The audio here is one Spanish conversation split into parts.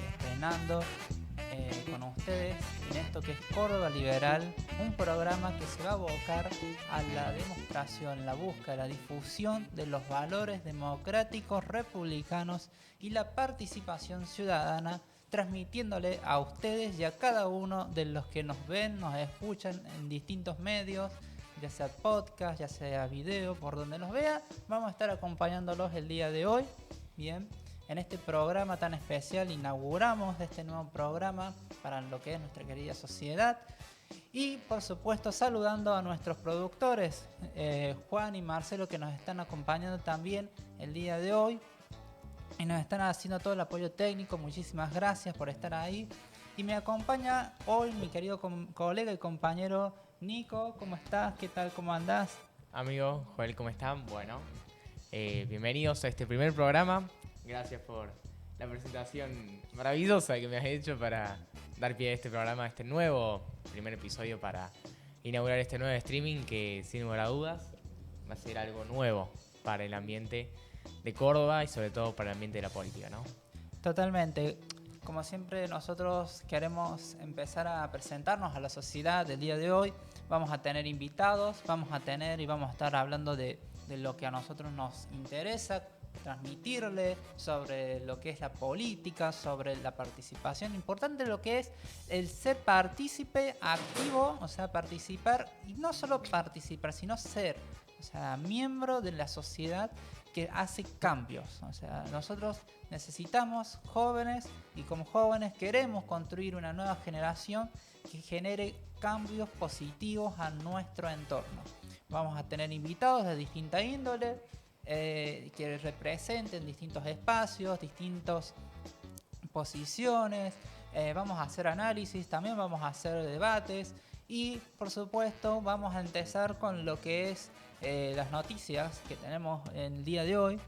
estrenando con ustedes en esto que es Córdoba Liberal, un programa que se va a abocar a la demostración, la búsqueda, la difusión de los valores democráticos republicanos y la participación ciudadana, transmitiéndole a ustedes y a cada uno de los que nos ven, nos escuchan en distintos medios, ya sea podcast, ya sea video, por donde nos vea, vamos a estar acompañándolos el día de hoy. Bien, en este programa tan especial inauguramos este nuevo programa para lo que es nuestra querida sociedad. Y por supuesto saludando a nuestros productores, Juan y Marcelo, que nos están acompañando también el día de hoy y nos están haciendo todo el apoyo técnico. Muchísimas gracias por estar ahí. Y me acompaña hoy mi querido colega y compañero Nico. ¿Cómo estás? ¿Qué tal? ¿Cómo andás? Amigo Joel, ¿cómo están? Bueno, bienvenidos a este primer programa. Gracias por la presentación maravillosa que me has hecho para dar pie a este programa, a este nuevo primer episodio para inaugurar este nuevo streaming que sin lugar a dudas va a ser algo nuevo para el ambiente de Córdoba y sobre todo para el ambiente de la política, ¿no? Totalmente. Como siempre nosotros queremos empezar a presentarnos a la sociedad del día de hoy. Vamos a tener invitados, vamos a estar hablando de lo que a nosotros nos interesa transmitirle, sobre lo que es la política, sobre la participación. Importante lo que es el ser partícipe activo, o sea, participar, y no solo participar, sino ser, o sea, miembro de la sociedad que hace cambios. O sea, nosotros necesitamos jóvenes y como jóvenes queremos construir una nueva generación que genere cambios positivos a nuestro entorno. Vamos a tener invitados de distinta índole que representen distintos espacios, distintas posiciones. Vamos a hacer análisis, también vamos a hacer debates y por supuesto vamos a empezar con lo que es las noticias que tenemos el día de hoy,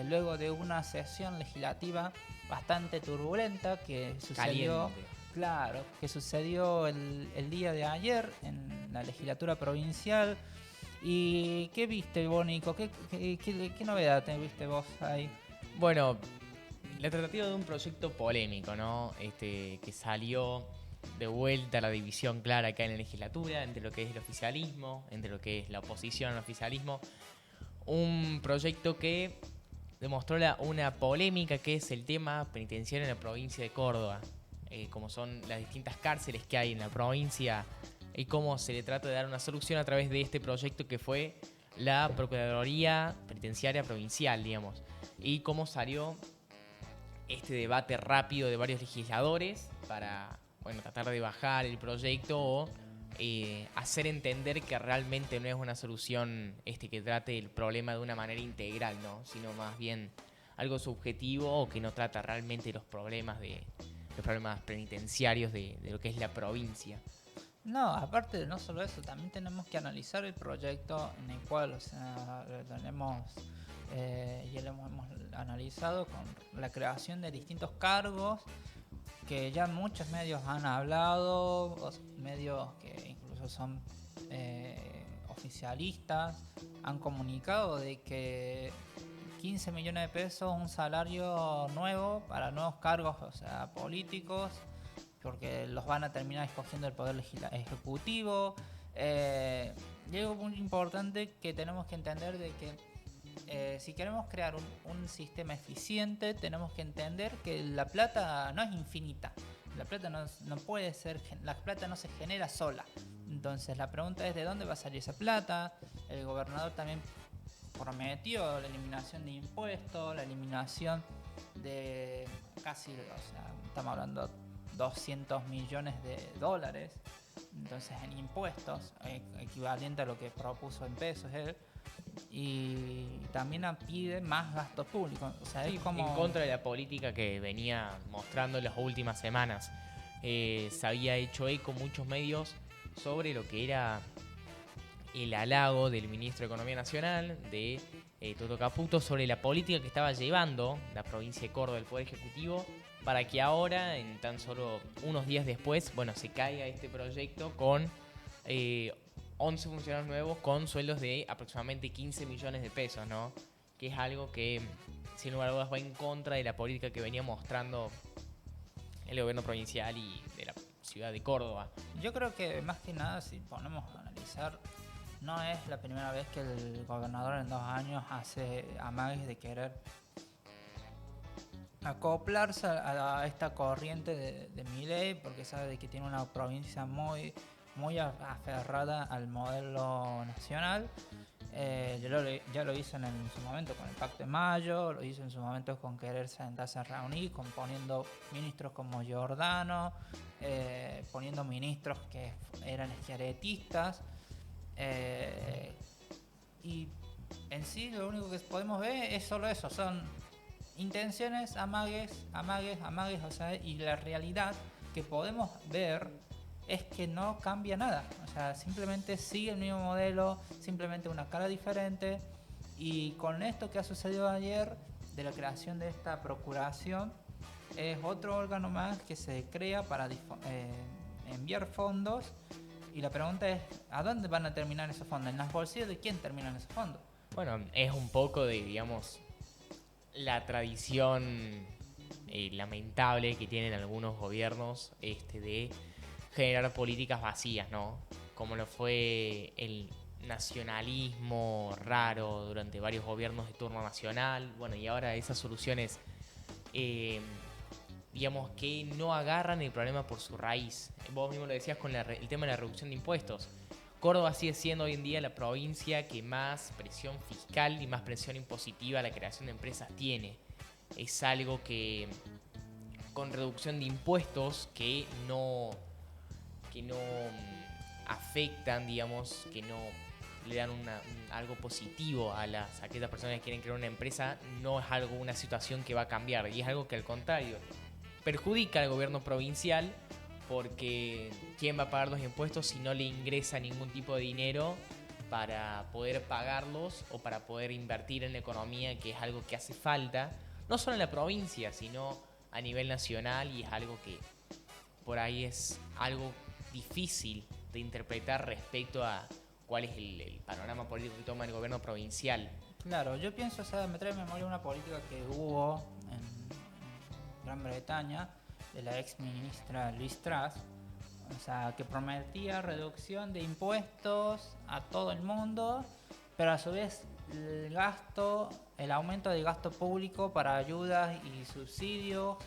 luego de una sesión legislativa bastante turbulenta que sucedió. Caliente. Claro, que sucedió el día de ayer en la legislatura provincial. ¿Y qué viste vos, Nico? ¿Qué novedad te viste vos ahí? Bueno, la tratativa de un proyecto polémico, ¿no? Que salió de vuelta a la división clara acá en la legislatura entre lo que es el oficialismo, entre lo que es la oposición al oficialismo. Un proyecto que demostró una polémica que es el tema penitenciario en la provincia de Córdoba, como son las distintas cárceles que hay en la provincia y cómo se le trata de dar una solución a través de este proyecto que fue la Procuraduría Penitenciaria Provincial, digamos, y cómo salió este debate rápido de varios legisladores para, bueno, tratar de bajar el proyecto o hacer entender que realmente no es una solución que trate el problema de una manera integral, ¿no? Sino más bien algo subjetivo o que no trata realmente los problemas penitenciarios de lo que es la provincia. No, aparte de no solo eso, también tenemos que analizar el proyecto en el cual, o sea, lo tenemos y lo hemos analizado con la creación de distintos cargos que ya muchos medios han hablado, medios que incluso son oficialistas, han comunicado de que 15 millones de pesos, un salario nuevo para nuevos cargos, o sea, políticos, porque los van a terminar escogiendo el Poder Ejecutivo. Y algo muy importante que tenemos que entender de que si queremos crear un sistema eficiente, tenemos que entender que la plata no es infinita. La plata no puede ser, la plata no se genera sola. Entonces la pregunta es de dónde va a salir esa plata. El gobernador también prometió la eliminación de impuestos, la eliminación de casi, o sea, estamos hablando 200 millones de dólares, entonces en impuestos, equivalente a lo que propuso en pesos él, y también pide más gastos públicos. O sea, Sí, es como en contra de la política que venía mostrando en las últimas semanas. Se había hecho eco muchos medios sobre lo que era el halago del ministro de Economía Nacional, de Toto Caputo, sobre la política que estaba llevando la provincia de Córdoba, el Poder Ejecutivo, para que ahora, en tan solo unos días después, bueno, se caiga este proyecto con 11 funcionarios nuevos con sueldos de aproximadamente 15 millones de pesos, ¿no? Que es algo que, sin lugar a dudas, va en contra de la política que venía mostrando el gobierno provincial y de la ciudad de Córdoba. Yo creo que más que nada, si ponemos a analizar, no es la primera vez que el gobernador en 2 años hace amagues de querer acoplarse a esta corriente de Milei, porque sabe de que tiene una provincia muy aferrada al modelo nacional. Ya lo hizo en su momento con el Pacto de Mayo, lo hizo en su momento con querer sentarse a reunir, poniendo ministros como Giordano, poniendo ministros que eran schiarettistas, y en sí lo único que podemos ver es solo eso, son intenciones, amagues, o sea, y la realidad que podemos ver es que no cambia nada, o sea, simplemente sigue el mismo modelo, simplemente una cara diferente. Y con esto que ha sucedido ayer de la creación de esta procuración, es otro órgano más que se crea para enviar fondos, y la pregunta es, ¿a dónde van a terminar esos fondos? ¿En las bolsillas de quién terminan esos fondos? Bueno, es un poco de, digamos, la tradición lamentable que tienen algunos gobiernos de generar políticas vacías, ¿no? Como lo fue el nacionalismo raro durante varios gobiernos de turno nacional. Bueno, y ahora esas soluciones, digamos, que no agarran el problema por su raíz. Vos mismo lo decías con el tema de la reducción de impuestos. Córdoba sigue siendo hoy en día la provincia que más presión fiscal y más presión impositiva a la creación de empresas tiene. Es algo que, con reducción de impuestos que no afectan, digamos, que no le dan algo positivo a aquellas personas que quieren crear una empresa, no es una situación que va a cambiar, y es algo que al contrario perjudica al gobierno provincial, porque ¿quién va a pagar los impuestos si no le ingresa ningún tipo de dinero para poder pagarlos o para poder invertir en la economía, que es algo que hace falta, no solo en la provincia, sino a nivel nacional, y es algo que por ahí es algo difícil de interpretar respecto a cuál es el panorama político que toma el gobierno provincial. Claro, yo pienso, o sea, me trae a memoria una política que hubo en Gran Bretaña de la ex ministra Liz Truss, o sea, que prometía reducción de impuestos a todo el mundo, pero a su vez el aumento del gasto público para ayudas y subsidios,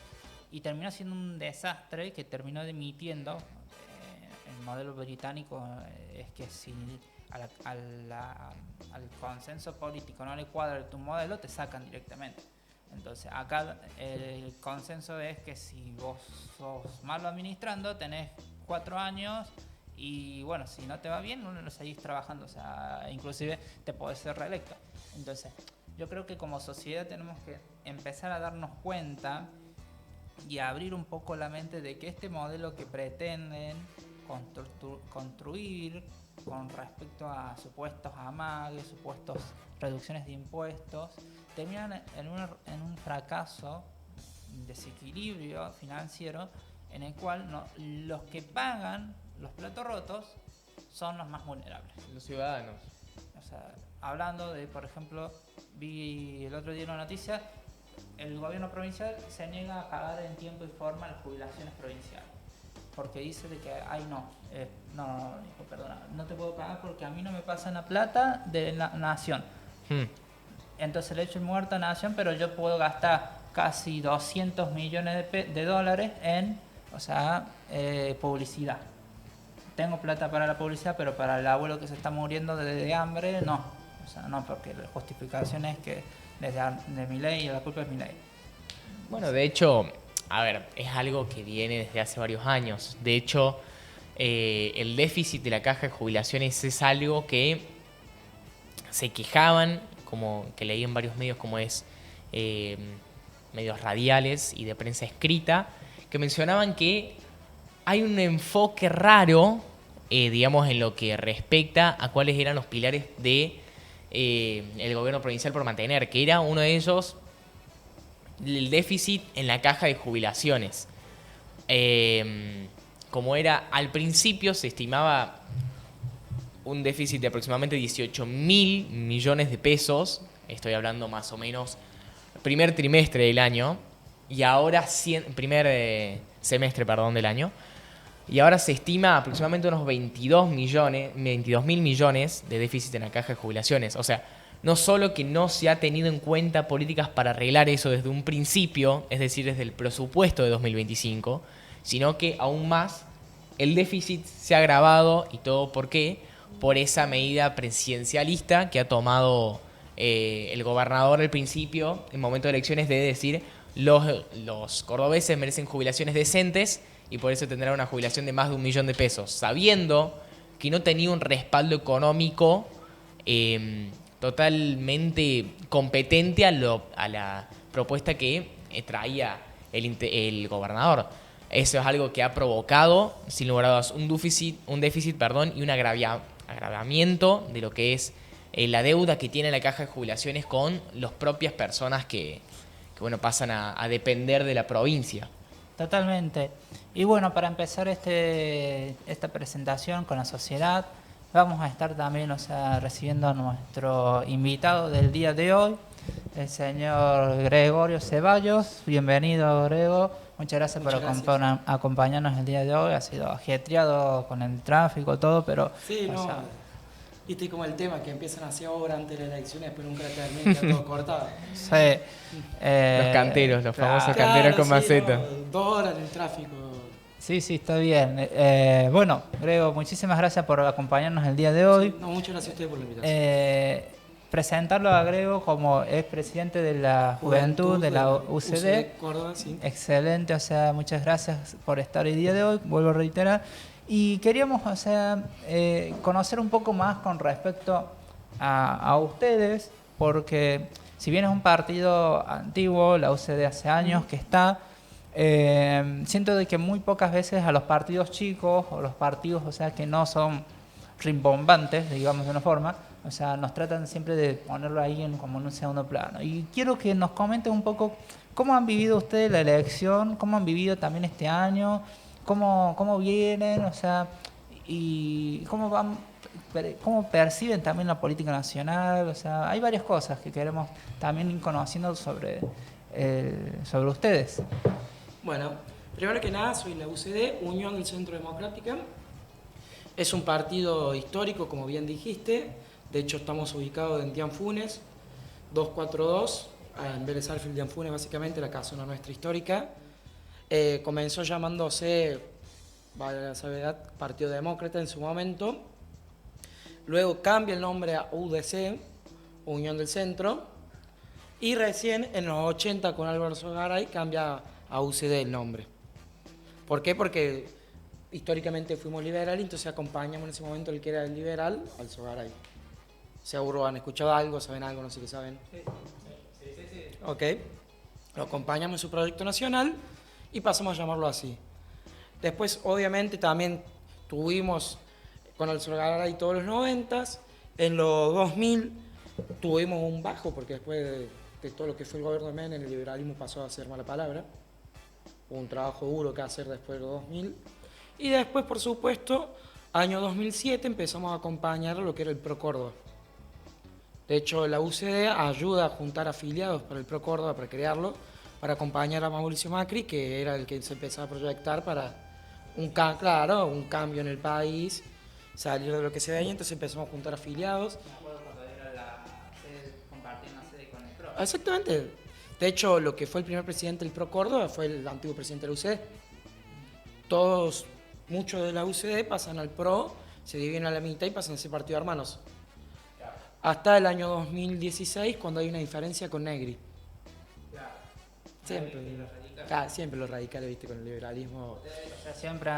y terminó siendo un desastre que terminó dimitiendo. El modelo británico es que si al consenso político no le cuadra tu modelo, te sacan directamente. Entonces acá el consenso es que si vos sos malo administrando, tenés 4 años, y bueno, si no te va bien, no seguís trabajando, o sea, inclusive te podés ser reelecto. Entonces yo creo que como sociedad tenemos que empezar a darnos cuenta y abrir un poco la mente de que este modelo que pretenden construir con respecto a supuestos amagues, supuestos reducciones de impuestos, terminan en un fracaso, un desequilibrio financiero, en el cual los que pagan los platos rotos son los más vulnerables. Los ciudadanos. O sea, hablando de, por ejemplo, vi el otro día una noticia, el gobierno provincial se niega a pagar en tiempo y forma las jubilaciones provinciales, porque dice de que, hijo, perdona, no te puedo pagar porque a mí no me pasan la plata de la nación. Entonces le echo el muerto a nación, pero yo puedo gastar casi 200 millones de dólares en, publicidad. Tengo plata para la publicidad, pero para el abuelo que se está muriendo de hambre, no. O sea, no, porque la justificación es que de Milei, la culpa es Milei. Bueno, de hecho, a ver, es algo que viene desde hace varios años. De hecho, el déficit de la caja de jubilaciones es algo que se quejaban, como que leí en varios medios, como es medios radiales y de prensa escrita, que mencionaban que hay un enfoque raro, digamos, en lo que respecta a cuáles eran los pilares de el gobierno provincial por mantener, que era uno de ellos el déficit en la caja de jubilaciones. Como era al principio, se estimaba un déficit de aproximadamente 18.000 millones de pesos, estoy hablando más o menos primer trimestre del año, y ahora primer semestre, perdón, del año. Y ahora se estima aproximadamente unos 22.000 millones de déficit en la caja de jubilaciones. O sea, no solo que no se ha tenido en cuenta políticas para arreglar eso desde un principio, es decir, desde el presupuesto de 2025, sino que aún más el déficit se ha agravado. ¿Y todo por qué? Por esa medida presidencialista que ha tomado el gobernador al principio, en momento de elecciones, de decir los cordobeses merecen jubilaciones decentes y por eso tendrán una jubilación de más de 1 millón de pesos, sabiendo que no tenía un respaldo económico totalmente competente a la propuesta que traía el gobernador. Eso es algo que ha provocado, sin lugar a dudas, un déficit y un agravamiento de lo que es la deuda que tiene la caja de jubilaciones con las propias personas que bueno, pasan a depender de la provincia. Totalmente. Y bueno, para empezar esta presentación con la sociedad, vamos a estar también, recibiendo a nuestro invitado del día de hoy, el señor Gregorio Ceballos. Bienvenido, Grego. Muchas gracias por acompañarnos el día de hoy. Ha sido ajetreado con el tráfico, todo, pero... Sí, viste como el tema, que empiezan así ahora antes de las elecciones, después nunca termina, queda todo cortado. Sí. Los canteros, los famosos canteros con maceta. 2 horas en el tráfico. Sí, está bien. Bueno, Grego, muchísimas gracias por acompañarnos el día de hoy. Sí, muchas gracias a ustedes por la invitación. Presentarlo a Grego como expresidente de la Juventud de la UCD. Córdoba, sí. Excelente, muchas gracias por estar el día de hoy, vuelvo a reiterar. Y queríamos, conocer un poco más con respecto a ustedes, porque si bien es un partido antiguo, la UCD hace años que está, siento de que muy pocas veces a los partidos chicos o los partidos, que no son rimbombantes, digamos de una forma, nos tratan siempre de ponerlo ahí como en un segundo plano. Y quiero que nos comenten un poco cómo han vivido ustedes la elección, cómo han vivido también este año, cómo vienen, y cómo perciben también la política nacional. Hay varias cosas que queremos también ir conociendo sobre ustedes. Bueno, primero que nada, soy la UCD, Unión del Centro Democrática. Es un partido histórico, como bien dijiste. De hecho, estamos ubicados en Dianfunes, 242, en Vélez Sarsfield, Dianfunes, básicamente, la casona nuestra histórica. Comenzó llamándose, vale la salvedad, Partido Demócrata en su momento. Luego cambia el nombre a UDC, Unión del Centro. Y recién, en los 80, con Álvaro Sogaray, cambia a UCD el nombre. ¿Por qué? Porque históricamente fuimos liberales, entonces acompañamos en ese momento el que era el liberal al Sogaray. Seguro han escuchado algo, saben algo, no sé qué saben. Sí. Ok. Lo acompañamos en su proyecto nacional y pasamos a llamarlo así. Después, obviamente, también tuvimos con el Sogaray todos los 90s. En los 2000 tuvimos un bajo, porque después de todo lo que fue el gobierno de Menem, el liberalismo pasó a ser mala palabra. Hubo un trabajo duro que hacer después de los 2000. Y después, por supuesto, año 2007 empezamos a acompañar lo que era el Pro Córdoba. De hecho, la UCD ayuda a juntar afiliados para el Pro Córdoba, para crearlo, para acompañar a Mauricio Macri, que era el que se empezaba a proyectar para un cambio en el país, salir de lo que se veía. Entonces empezamos a juntar afiliados. Me acuerdo cuando era la sede, compartían la sede con el Pro. Exactamente. De hecho, lo que fue el primer presidente del Pro Córdoba fue el antiguo presidente de la UCD. Muchos de la UCD pasan al Pro, se dividen a la mitad y pasan a ser partido de hermanos. Hasta el año 2016, cuando hay una diferencia con Negri. Siempre los radicales, viste, con el liberalismo. Siempre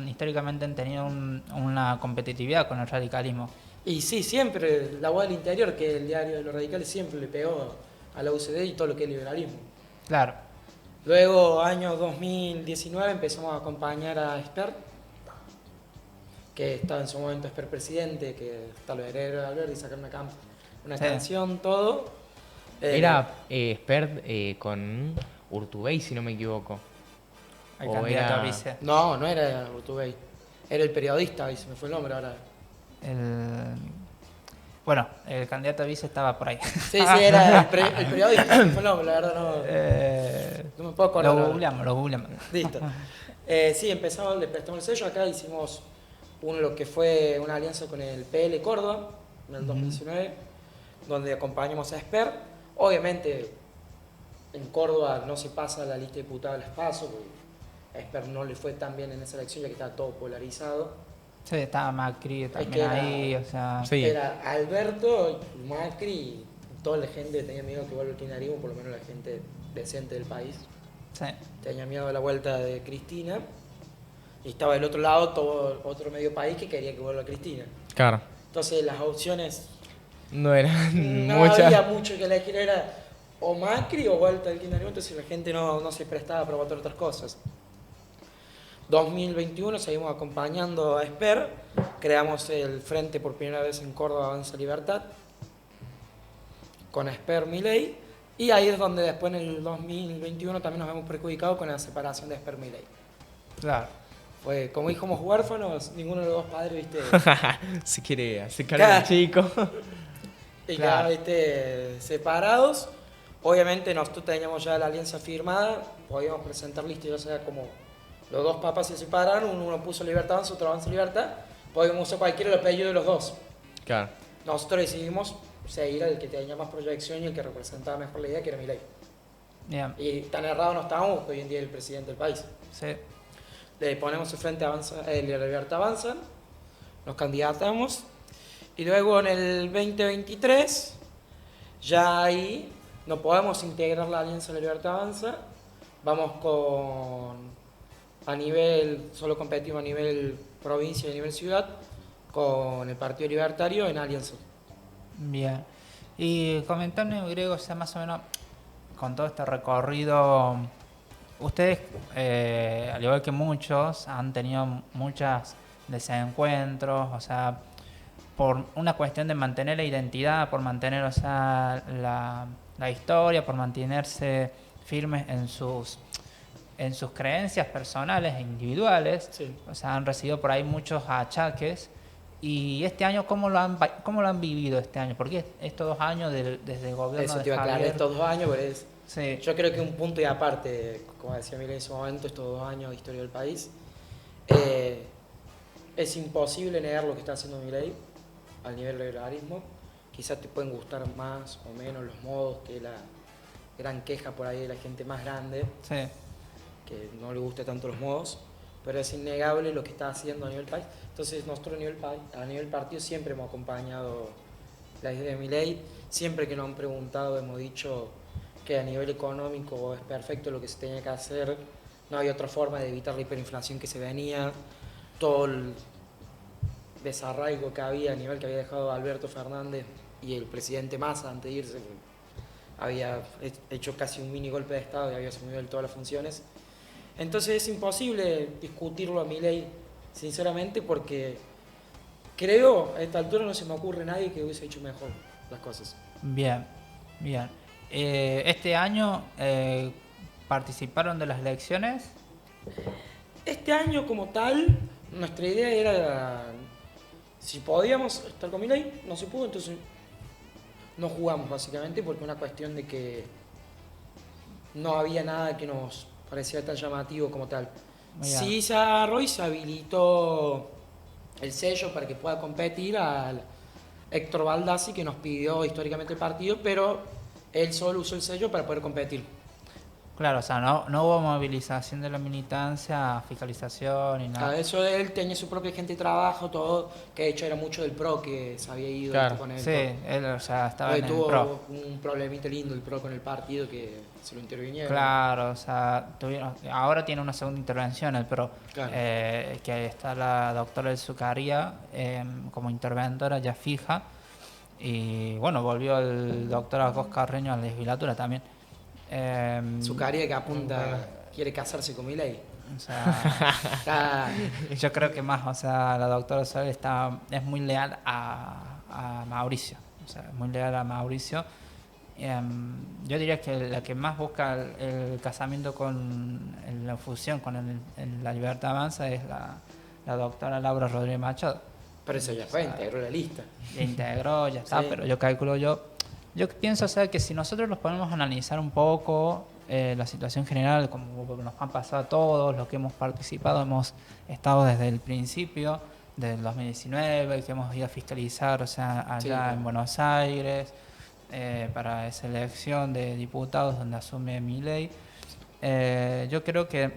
históricamente han tenido una competitividad con el radicalismo. Y sí, siempre, La Voz del Interior, que el diario de los radicales, siempre le pegó a la UCD y todo lo que es liberalismo. Claro. Luego, año 2019, empezamos a acompañar a Espert, que estaba en su momento Espert presidente, que está los herederos de Alberti, sacaron una canción, todo. Era Espert con Urtubey, si no me equivoco. El candidato a vice. No era Urtubey. Era el periodista, y se me fue el nombre ahora. Bueno, el candidato a vice estaba por ahí. Sí, era el periódico. Fue el nombre, la verdad no me puedo acordar. Lo googleamos. Listo. Sí, empezamos, le prestamos el sello. Acá hicimos lo que fue una alianza con el PL Córdoba en el 2019, donde acompañamos a Esper. Obviamente, en Córdoba no se pasa la lista de diputados al paso, porque a Esper no le fue tan bien en esa elección, ya que estaba todo polarizado. Sí, estaba Macri también era, ahí, o sea... Sí. Era Alberto, Macri y toda la gente que tenía miedo que vuelva el kirchnerismo, por lo menos la gente decente del país. Sí. Tenía miedo de la vuelta de Cristina. Y estaba del otro lado todo otro medio país que quería que vuelva Cristina. Claro. Entonces las opciones No eran no muchas. había mucho que elegir, era o Macri o vuelta del kirchnerismo, entonces la gente no se prestaba para votar otras cosas. 2021 seguimos acompañando a Esper, creamos el frente por primera vez en Córdoba Avanza Libertad, con Esper Milei, y ahí es donde después en el 2021 también nos vemos perjudicados con la separación de Esper Milei. Claro. Pues como hijos huérfanos, ninguno de los dos padres, viste, Se quiere hacer cargo del chico. y Claro. quedaban separados. Obviamente nosotros teníamos ya la alianza firmada, podíamos presentar listas, ya sea como los dos papas se separaron, uno puso Libertad Avanza, otro Avanza Libertad, podíamos usar cualquiera el apellido de los dos. Claro. Nosotros decidimos seguir al que tenía más proyección y el que representaba mejor la idea, que era Milei. Bien. Y tan errado no estábamos, porque hoy en día es el presidente del país. Sí. Le ponemos el Frente Avanza, la Libertad Avanza, nos candidatamos, y luego en el 2023, ya ahí no podemos integrar la Alianza de la Libertad Avanza, vamos solo competimos a nivel provincia y a nivel ciudad, con el Partido Libertario en alianza. Bien. Y comentame, Grego, o sea, más o menos, con todo este recorrido, ustedes, al igual que muchos, han tenido muchos desencuentros, o sea, por una cuestión de mantener la identidad, por mantener, o sea, la historia, por mantenerse firmes en sus creencias personales e individuales. Sí. O sea, han recibido por ahí muchos achaques. Y este año, ¿cómo lo han vivido este año? Porque estos 2 años desde el gobierno Eso de te iba a aclarar, Javier... estos 2 años, pero Sí, yo creo que un punto y aparte, como decía Milei en su momento, estos 2 años de historia del país, es imposible negar lo que está haciendo Milei al nivel del liberalismo. Quizás te pueden gustar más o menos los modos, que la gran queja por ahí de la gente más grande, sí, que no le guste tanto los modos, pero es innegable lo que está haciendo a nivel país. Entonces nosotros a nivel partido siempre hemos acompañado la idea de Milei, siempre que nos han preguntado hemos dicho que a nivel económico es perfecto lo que se tenía que hacer, no había otra forma de evitar la hiperinflación que se venía, todo el desarraigo que había a nivel que había dejado Alberto Fernández y el presidente Massa antes de irse, había hecho casi un mini golpe de Estado y había asumido todas las funciones. Entonces es imposible discutirlo a Milei, sinceramente, porque creo, a esta altura no se me ocurre nadie que hubiese hecho mejor las cosas. bien, bien. Este año participaron de las elecciones. Este año como tal, nuestra idea era, si podíamos estar con Milei, no se pudo, entonces no jugamos básicamente, porque una cuestión de que no había nada que nos parecía tan llamativo como tal. Muy bien. Sí se agarró y se habilitó el sello para que pueda competir al Héctor Baldassi, que nos pidió históricamente el partido, pero él solo usó el sello para poder competir. Claro, o sea, no hubo movilización de la militancia, fiscalización ni nada. A eso él tenía su propia gente de trabajo, todo, que de hecho era mucho del PRO que se había ido Claro. con él. Sí, él, o sea, estaba Porque en el tuvo PRO. un problemita lindo el PRO con el partido que se lo intervinieron. Claro, o sea, ahora tiene una segunda intervención el PRO, Claro. que está la doctora El Zucaría como interventora ya fija, y bueno, volvió el doctor Acos Carreño a la legislatura también. Su caria que apunta, quiere casarse con Milei. O sea, Está- yo creo que más, o sea, la doctora Sol es muy leal a Mauricio, o sea, es muy leal a Mauricio. Yo diría que la que más busca el casamiento la fusión con la Libertad Avanza es la doctora Laura Rodríguez Machado. Pero eso ya fue, integró la lista. Ya integró, ya está, Sí. pero yo pienso, o sea, que si nosotros nos ponemos a analizar un poco la situación general, como nos ha pasado a todos, los que hemos participado, hemos estado desde el principio del 2019, que hemos ido a fiscalizar, o sea, allá Sí. en Buenos Aires, para esa elección de diputados donde asume Milei. Yo creo que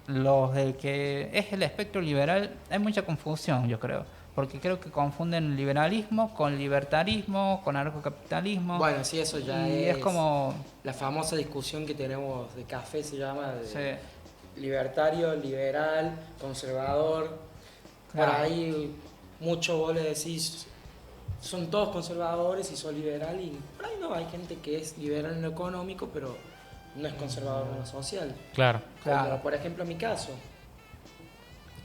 los del que es el espectro liberal, hay mucha confusión, yo creo, porque creo que confunden liberalismo con libertarismo, con anarcocapitalismo. Bueno, sí, eso ya y es como... la famosa discusión que tenemos de café, se llama, de Sí, libertario, liberal, conservador. Claro. Por ahí mucho vos le decís, son todos conservadores y son liberal, y por ahí no, hay gente que es liberal en lo económico, pero no es conservador en lo social. Claro. Claro. Como por ejemplo en mi caso,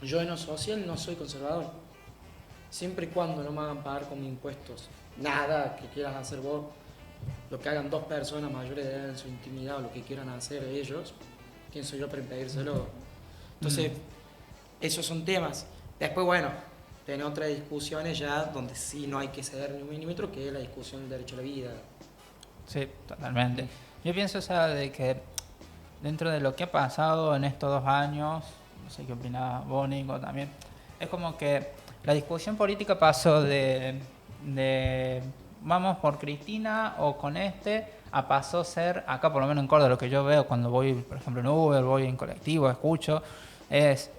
yo en lo social no soy conservador. Siempre y cuando no me hagan pagar con mis impuestos nada que quieran hacer vos, lo que hagan dos personas mayores de edad en su intimidad o lo que quieran hacer ellos, ¿quién soy yo para impedírselo? Entonces, esos son temas. Después, bueno, tener otras discusiones ya donde sí no hay que ceder ni un milímetro, que es la discusión del derecho a la vida. sí, totalmente. Yo pienso, o sea, de que dentro de lo que ha pasado en estos 2 años, no sé qué opina vos, Nico, también, es como que la discusión política pasó de vamos por Cristina o con este, a pasó a ser, acá por lo menos en Córdoba, lo que yo veo cuando voy, por ejemplo, en Uber, voy en colectivo, escucho, es,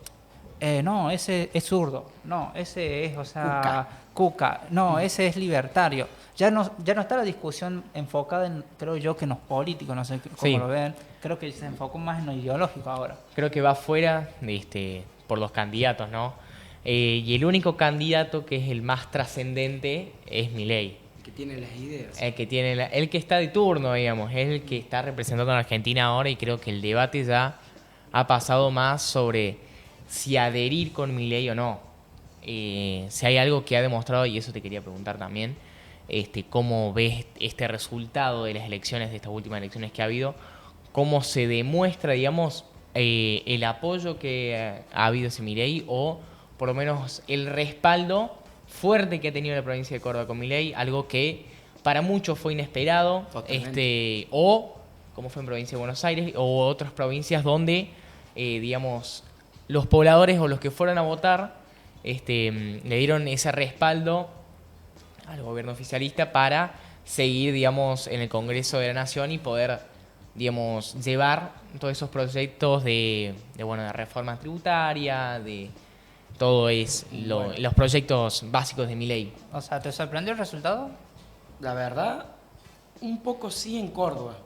no, ese es zurdo, no, ese es, o sea, cuca, no, ese es libertario. Ya no está la discusión enfocada en, creo yo, que en los políticos, no sé cómo Sí. lo ven, creo que se enfocó más en lo ideológico ahora. Creo que va fuera por los candidatos, ¿no? Y el único candidato que es el más trascendente es Milei. Que tiene las ideas. El que está de turno, digamos, es el que está representando a la Argentina ahora, y creo que el debate ya ha pasado más sobre si adherir con Milei o no. Si hay algo que ha demostrado, y eso te quería preguntar también, cómo ves este resultado de las elecciones, de estas últimas elecciones que ha habido, cómo se demuestra, digamos, el apoyo que ha habido hacia Milei, o por lo menos el respaldo fuerte que ha tenido la provincia de Córdoba con Milei, algo que para muchos fue inesperado, Totalmente. o como fue en provincia de Buenos Aires o otras provincias donde, digamos, los pobladores o los que fueron a votar le dieron ese respaldo al gobierno oficialista para seguir, digamos, en el Congreso de la Nación y poder, digamos, llevar todos esos proyectos de reforma tributaria, de todo los proyectos básicos de Milei. O sea, ¿te sorprendió el resultado? La verdad, un poco sí en Córdoba.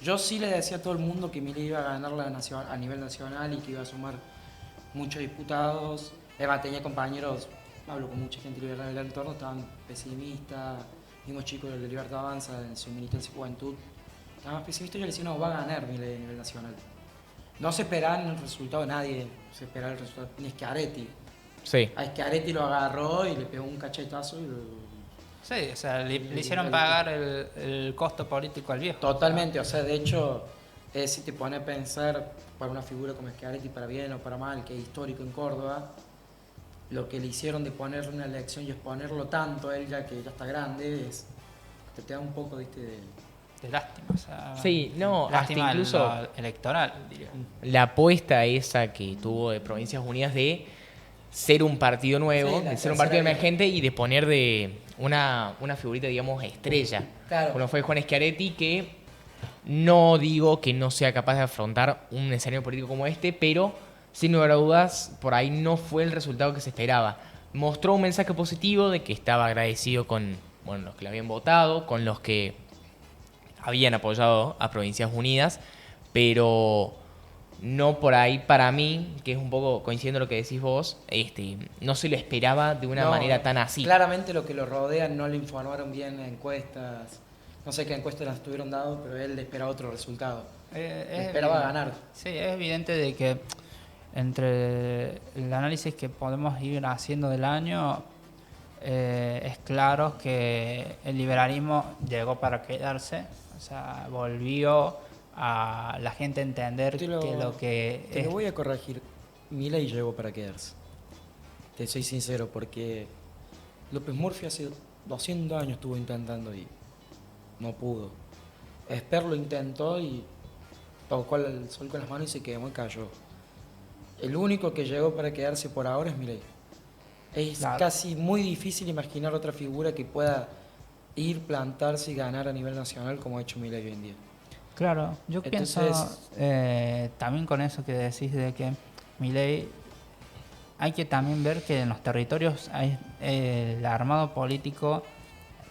Yo sí le decía a todo el mundo que Milei iba a ganar a nivel nacional y que iba a sumar muchos diputados. Eva tenía compañeros, hablo con mucha gente liberal del entorno, estaban pesimistas, mismos chicos de Libertad Avanza en su militancia y juventud. Estaban pesimistas y yo le decía, no, va a ganar Milei a nivel nacional. No se esperaba el resultado de nadie, se esperaba el resultado ni Schiaretti. Sí. A Schiaretti lo agarró y le pegó un cachetazo y Sí, o sea, le hicieron pagar el costo político al viejo. Totalmente, o sea, de hecho, si te pone a pensar para una figura como Schiaretti, para bien o para mal, que es histórico en Córdoba, lo que le hicieron de ponerle una elección y exponerlo tanto a él, ya que ya está grande, te da un poco de De lástima, o sea. Sí, no, hasta lástima incluso lo electoral, diría. la apuesta esa que tuvo de Provincias Unidas de ser un partido nuevo, Sí, la de ser un tercera partido vía. emergente y de poner de una figurita, digamos, estrella. Claro. Como fue Juan Schiaretti, que no digo que no sea capaz de afrontar un escenario político como este, pero sin lugar a dudas, por ahí no fue el resultado que se esperaba. Mostró un mensaje positivo de que estaba agradecido con los que le habían votado, con los que habían apoyado a Provincias Unidas, pero no por ahí para mí, que es un poco coincidiendo lo que decís vos, no se lo esperaba de una manera tan así. Claramente lo que lo rodea no le informaron bien en encuestas. No sé qué encuestas las tuvieron dado, pero él le esperaba otro resultado. Esperaba ganar. Sí, es evidente de que entre el análisis que podemos ir haciendo del año, es claro que el liberalismo llegó para quedarse, o sea, volvió a la gente a entender que lo que Te lo voy a corregir. Milei llegó para quedarse. Te soy sincero, porque López Murphy hace 200 años estuvo intentando y no pudo. Esper lo intentó y tocó el sol con las manos y se quemó y cayó. El único que llegó para quedarse por ahora es Milei. Es Claro. casi muy difícil imaginar otra figura que pueda ir, plantarse y ganar a nivel nacional como ha hecho Milei hoy en día. Claro, yo pienso Entonces- también con eso que decís de que Milei, hay que también ver que en los territorios hay el armado político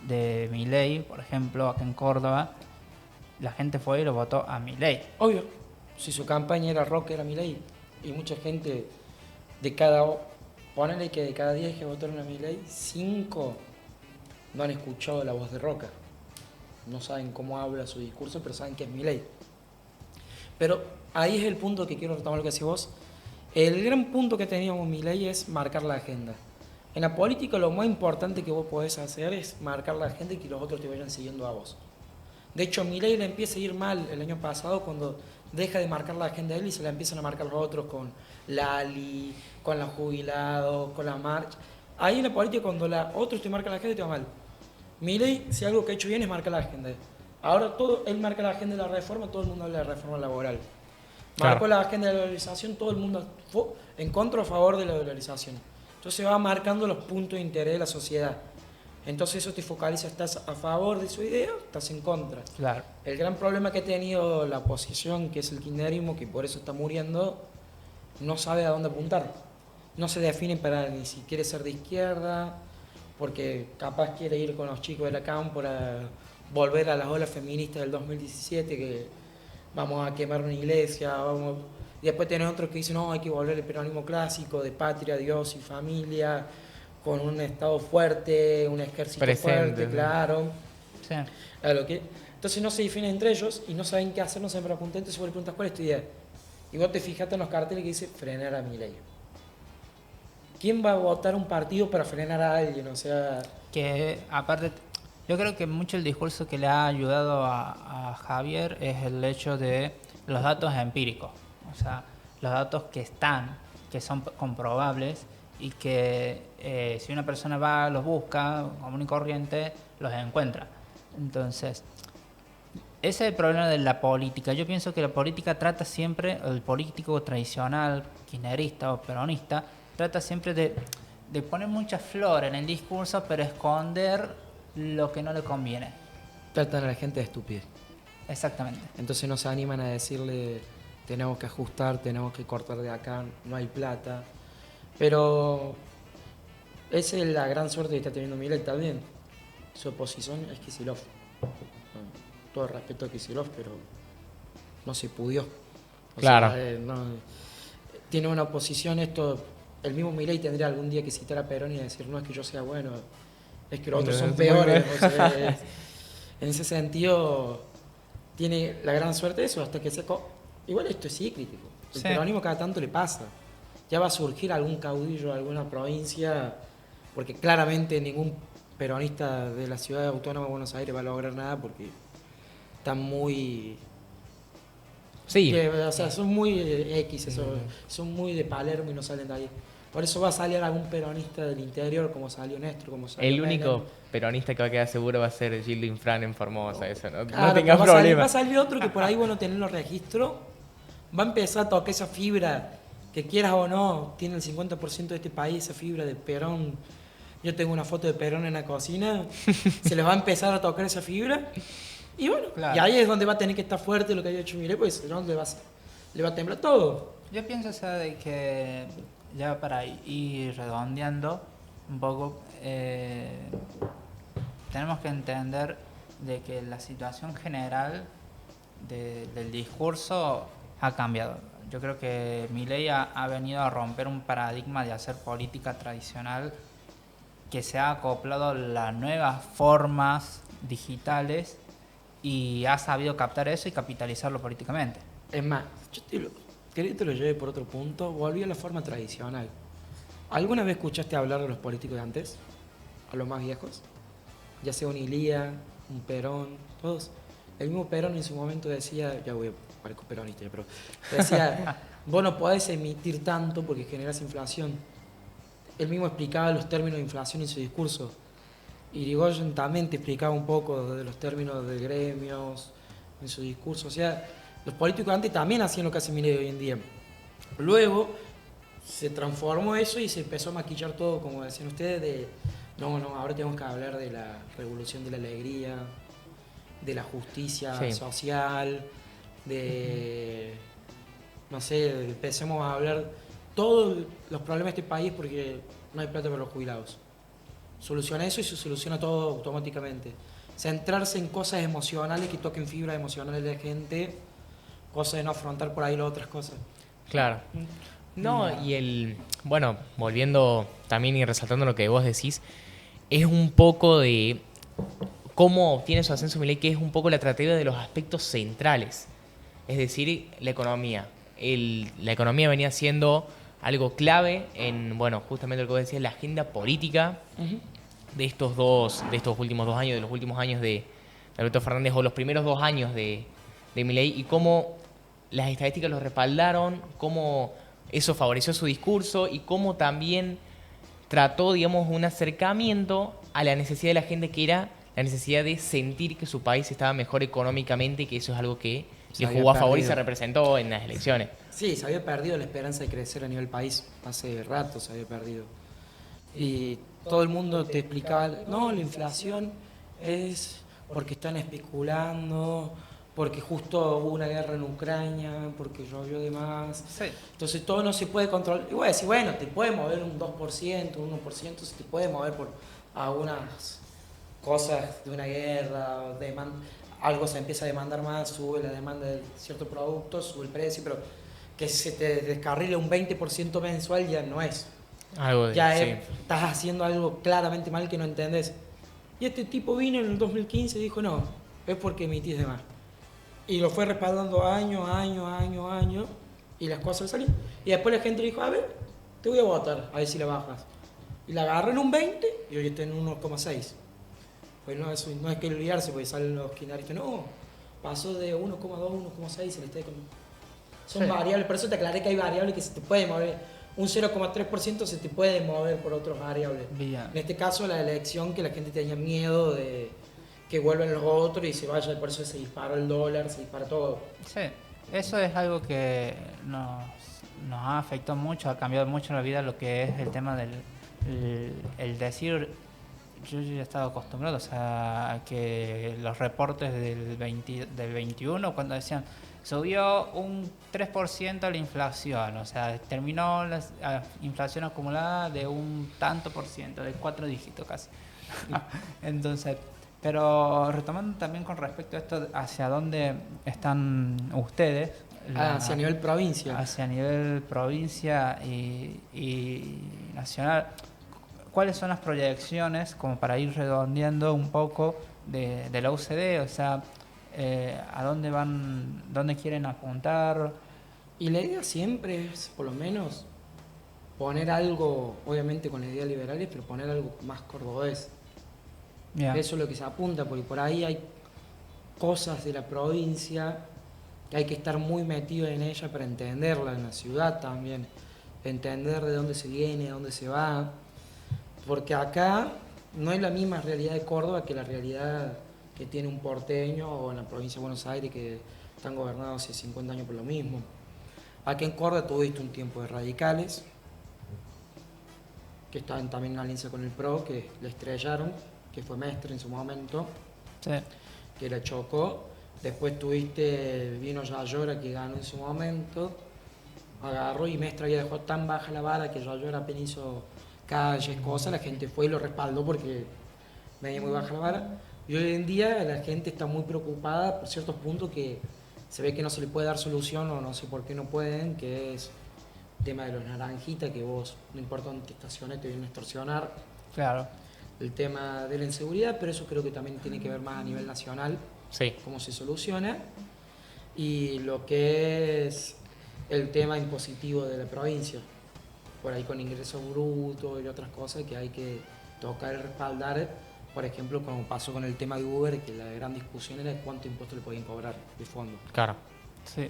de Milei, por ejemplo, acá en Córdoba, la gente fue y lo votó a Milei. Obvio, si su campaña era rock, era Milei. Y mucha gente de cada... Ponele que de cada 10 que votaron a Milei, 5 no han escuchado la voz de Roca. No saben cómo habla su discurso, pero saben que es Milei. Pero ahí es el punto que quiero retomar lo que decís vos. El gran punto que teníamos Milei es marcar la agenda. En la política lo más importante que vos podés hacer es marcar la agenda y que los otros te vayan siguiendo a vos. De hecho, Milei le empieza a ir mal el año pasado cuando deja de marcar la agenda de él y se la empiezan a marcar los otros con Lali, con los jubilados, con la marcha. Ahí en la política cuando otros te marcan la agenda te va mal. Milei, si algo que ha hecho bien es marcar la agenda. Ahora él marca la agenda de la reforma, todo el mundo habla de la reforma laboral. Marcó Claro. la agenda de la dolarización, todo el mundo fue en contra o a favor de la dolarización. Entonces va marcando los puntos de interés de la sociedad. Entonces eso te focaliza, estás a favor de su idea, estás en contra. Claro. El gran problema que ha tenido la oposición, que es el kirchnerismo, que por eso está muriendo, no sabe a dónde apuntar. No se define para ni si quiere ser de izquierda, porque capaz quiere ir con los chicos de la CAM para volver a las olas feministas del 2017, que vamos a quemar una iglesia, vamos... Y después tenés otros que dicen, no, hay que volver al peronismo clásico, de patria, Dios y familia, con un Estado fuerte, un ejército Presente, fuerte, ¿no? claro. Sí. Entonces no se definen entre ellos y no saben qué hacer, no saben para apuntar, entonces vos le preguntas, ¿cuál es tu idea? Y vos te fijaste en los carteles que dice frenar a Milei. ¿Quién va a votar un partido para frenar a alguien? O sea, Que aparte, yo creo que mucho el discurso que le ha ayudado a Javier es el hecho de los datos empíricos, o sea, los datos que están, que son comprobables y que si una persona va, los busca, común y corriente, los encuentra. Entonces, ese es el problema de la política. Yo pienso que la política trata siempre, el político tradicional, kirchnerista o peronista, trata siempre de poner mucha flor en el discurso, pero esconder lo que no le conviene. tratan a la gente de estúpida. Exactamente. Entonces no se animan a decirle, tenemos que ajustar, tenemos que cortar de acá, no hay plata. Pero esa es la gran suerte que está teniendo Milei también. Su oposición es Kicillof. Con todo respeto a Kicillof, pero no se pudió. O Claro. sea, tiene una oposición, el mismo Milei tendría algún día que citar a Perón y decir, no es que yo sea bueno, es que los otros son Muy peores. bien. O sea, en ese sentido, tiene la gran suerte de eso, hasta que igual esto es cíclico. El Sí. peronismo cada tanto le pasa. Ya va a surgir algún caudillo de alguna provincia, porque claramente ningún peronista de la ciudad autónoma de Buenos Aires va a lograr nada porque están muy... Sí. o sea, son muy X, son muy de Palermo y no salen de ahí. Por eso va a salir algún peronista del interior, como salió Néstor, como salió El único Menem. peronista que va a quedar seguro va a ser Gildo Infran en Formosa, eso, ¿no? Claro, No tengas pero va a problema. salir otro que por ahí, bueno, tener los registros, va a empezar a tocar esa fibra, que quieras o no, tiene el 50% de este país, esa fibra de Perón. Yo tengo una foto de Perón en la cocina, se les va a empezar a tocar esa fibra. Y bueno, Claro. y ahí es donde va a tener que estar fuerte lo que haya hecho Milei, pues si no le va a temblar todo. Yo pienso, o sea, de que ya para ir redondeando un poco, tenemos que entender de que la situación general del discurso ha cambiado. Yo creo que Milei ha venido a romper un paradigma de hacer política tradicional que se ha acoplado a las nuevas formas digitales y ha sabido captar eso y capitalizarlo políticamente. Es más, quería que te lo lleve por otro punto, volví a la forma tradicional. ¿Alguna vez escuchaste hablar de los políticos de antes? A los más viejos. Ya sea un Ilía, un Perón, todos. El mismo Perón en su momento decía, ya voy a parecer peronista, pero decía, vos no podés emitir tanto porque generas inflación. él mismo explicaba los términos de inflación en su discurso. Irigoyen también te explicaba un poco de los términos de gremios en su discurso. O sea, los políticos antes también hacían lo que hace Milei hoy en día. Luego se transformó eso y se empezó a maquillar todo, como decían ustedes, de no, ahora tenemos que hablar de la revolución de la alegría, de la justicia social, de, no sé, empecemos a hablar todos los problemas de este país porque no hay plata para los jubilados. Soluciona eso y se soluciona todo automáticamente. Centrarse en cosas emocionales que toquen fibras emocionales de la gente, cosas de no afrontar por ahí las otras cosas. Claro. No, bueno, volviendo también y resaltando lo que vos decís, es un poco de cómo obtiene su ascenso Milei, que es un poco la tratativa de los aspectos centrales. Es decir, la economía. La economía venía siendo algo clave en, bueno, justamente lo que vos decías, la agenda política de estos últimos 2 años, de los últimos años de Alberto Fernández, o los primeros 2 años de Milei, y cómo las estadísticas lo respaldaron, cómo eso favoreció su discurso y cómo también trató, digamos, un acercamiento a la necesidad de la gente, que era la necesidad de sentir que su país estaba mejor económicamente, que eso es algo que le jugó a favor y se representó en las elecciones. Sí, se había perdido la esperanza de crecer a nivel país, hace rato se había perdido. Y todo el mundo te explicaba, no, la inflación es porque están especulando, porque justo hubo una guerra en Ucrania, porque llovió de más. Sí. Entonces todo no se puede controlar. Y voy a decir, bueno, te puede mover un 2%, un 1%, se te puede mover por algunas cosas de una guerra, algo se empieza a demandar más, sube la demanda de ciertos productos, sube el precio, pero que se te descarrile un 20% mensual ya no es. Estás haciendo algo claramente mal que no entendés. Y este tipo vino en el 2015 y dijo, no, es porque emitís de más. Y lo fue respaldando año, y las cosas salieron. Y después la gente dijo, a ver, te voy a votar, a ver si la bajas. Y la agarró en un 20 y hoy está en 1,6. Pues no, eso no es que olvidarse, porque salen los kirchneristas, no, pasó de 1,2 a 1,6 el Estado. Son variables, por eso te aclaré que hay variables que se te pueden mover. Un 0,3% se te puede mover por otras variables. Bien. En este caso, la elección, que la gente tenía miedo de que vuelvan los otros y se vaya, por eso se dispara el dólar, se dispara todo. Sí, eso es algo que nos ha afectado mucho, ha cambiado mucho la vida, lo que es el tema del el decir. Yo ya estaba acostumbrado, o sea, a que los reportes del 21, cuando decían subió un 3% la inflación, o sea, terminó la inflación acumulada de un tanto por ciento, de 4 dígitos casi. Entonces, pero retomando también con respecto a esto, hacia dónde están ustedes. Hacia nivel provincia. Hacia nivel provincia y nacional. ¿Cuáles son las proyecciones, como para ir redondeando un poco, de la UCD? O sea, ¿a dónde van, dónde quieren apuntar? Y la idea siempre es, por lo menos, poner algo, obviamente con las ideas liberales, pero poner algo más cordobés. Yeah. Eso es lo que se apunta, porque por ahí hay cosas de la provincia que hay que estar muy metido en ella para entenderla, en la ciudad también, entender de dónde se viene, de dónde se va. Porque acá no es la misma realidad de Córdoba que la realidad que tiene un porteño o en la provincia de Buenos Aires, que están gobernados hace 50 años por lo mismo. Aquí en Córdoba tuviste un tiempo de radicales, que estaban también en alianza con el PRO, que le estrellaron, que fue Mestre en su momento, sí, que la chocó. Después vino Yayora, que ganó en su momento, agarró, y Mestre había dejado tan baja la vara que Yayora apenas hizo calles, cosas, la gente fue y lo respaldó porque venía muy baja la vara. Y hoy en día la gente está muy preocupada por ciertos puntos que se ve que no se le puede dar solución, o no sé por qué no pueden, que es el tema de los naranjitas, que vos, no importa dónde te estaciones, te vienen a extorsionar. Claro. El tema de la inseguridad, pero eso creo que también tiene que ver más a nivel nacional, sí, cómo se soluciona. Y lo que es el tema impositivo de la provincia, por ahí con ingresos brutos y otras cosas que hay que tocar y respaldar. Por ejemplo, como pasó con el tema de Uber, que la gran discusión era cuánto impuesto le podían cobrar de fondo. Claro. Sí.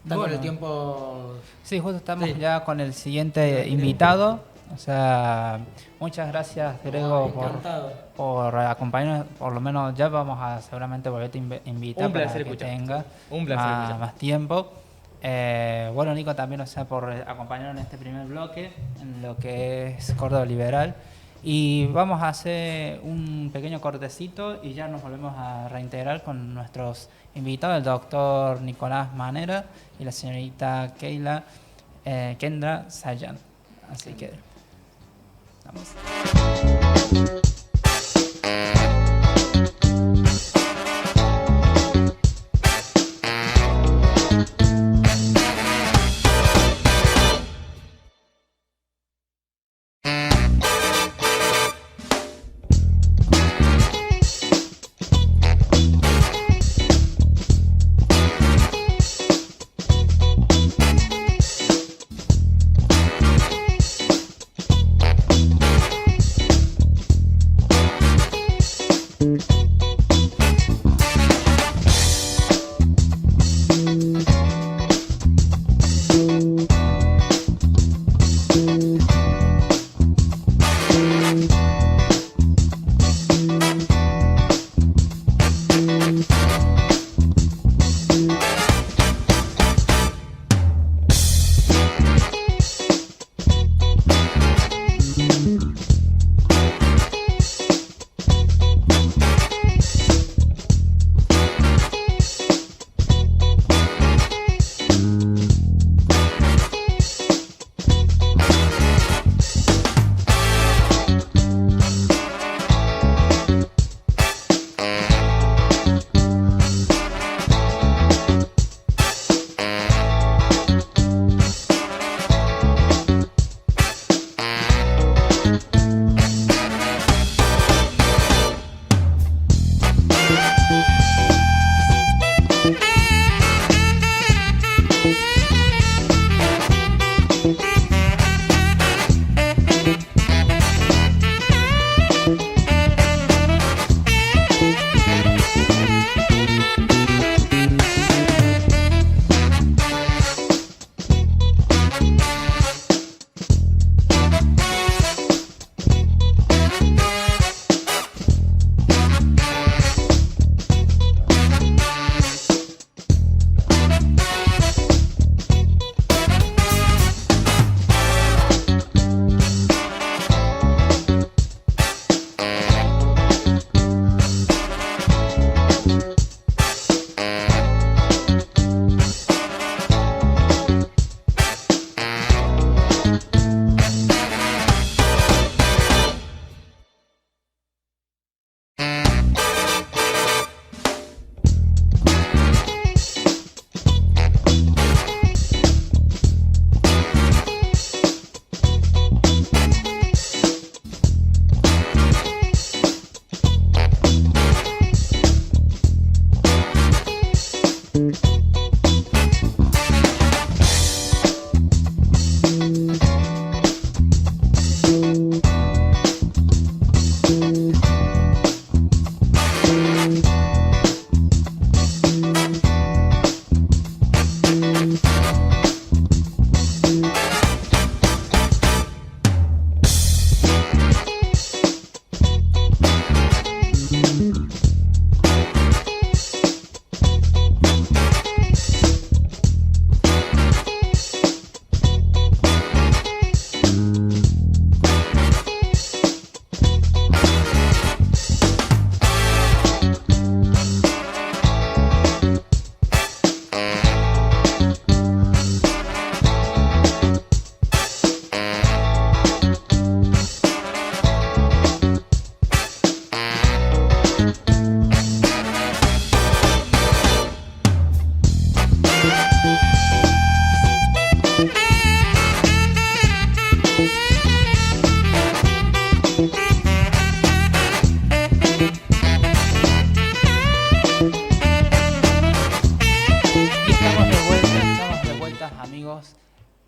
Está con el tiempo. Sí, justo estamos ya con el siguiente invitado. O sea, muchas gracias, Grego, Encantado. por acompañarnos. Por lo menos ya vamos a seguramente volverte a invitar Un para placer que escucharte. tengas Un placer escucharte. más tiempo. Bueno, Nico, también, o sea, por acompañarnos en este primer bloque, en lo que es Córdoba Liberal. Y vamos a hacer un pequeño cortecito y ya nos volvemos a reintegrar con nuestros invitados, el doctor Nicolás Manera y la señorita Kendra Sayan. Así que vamos.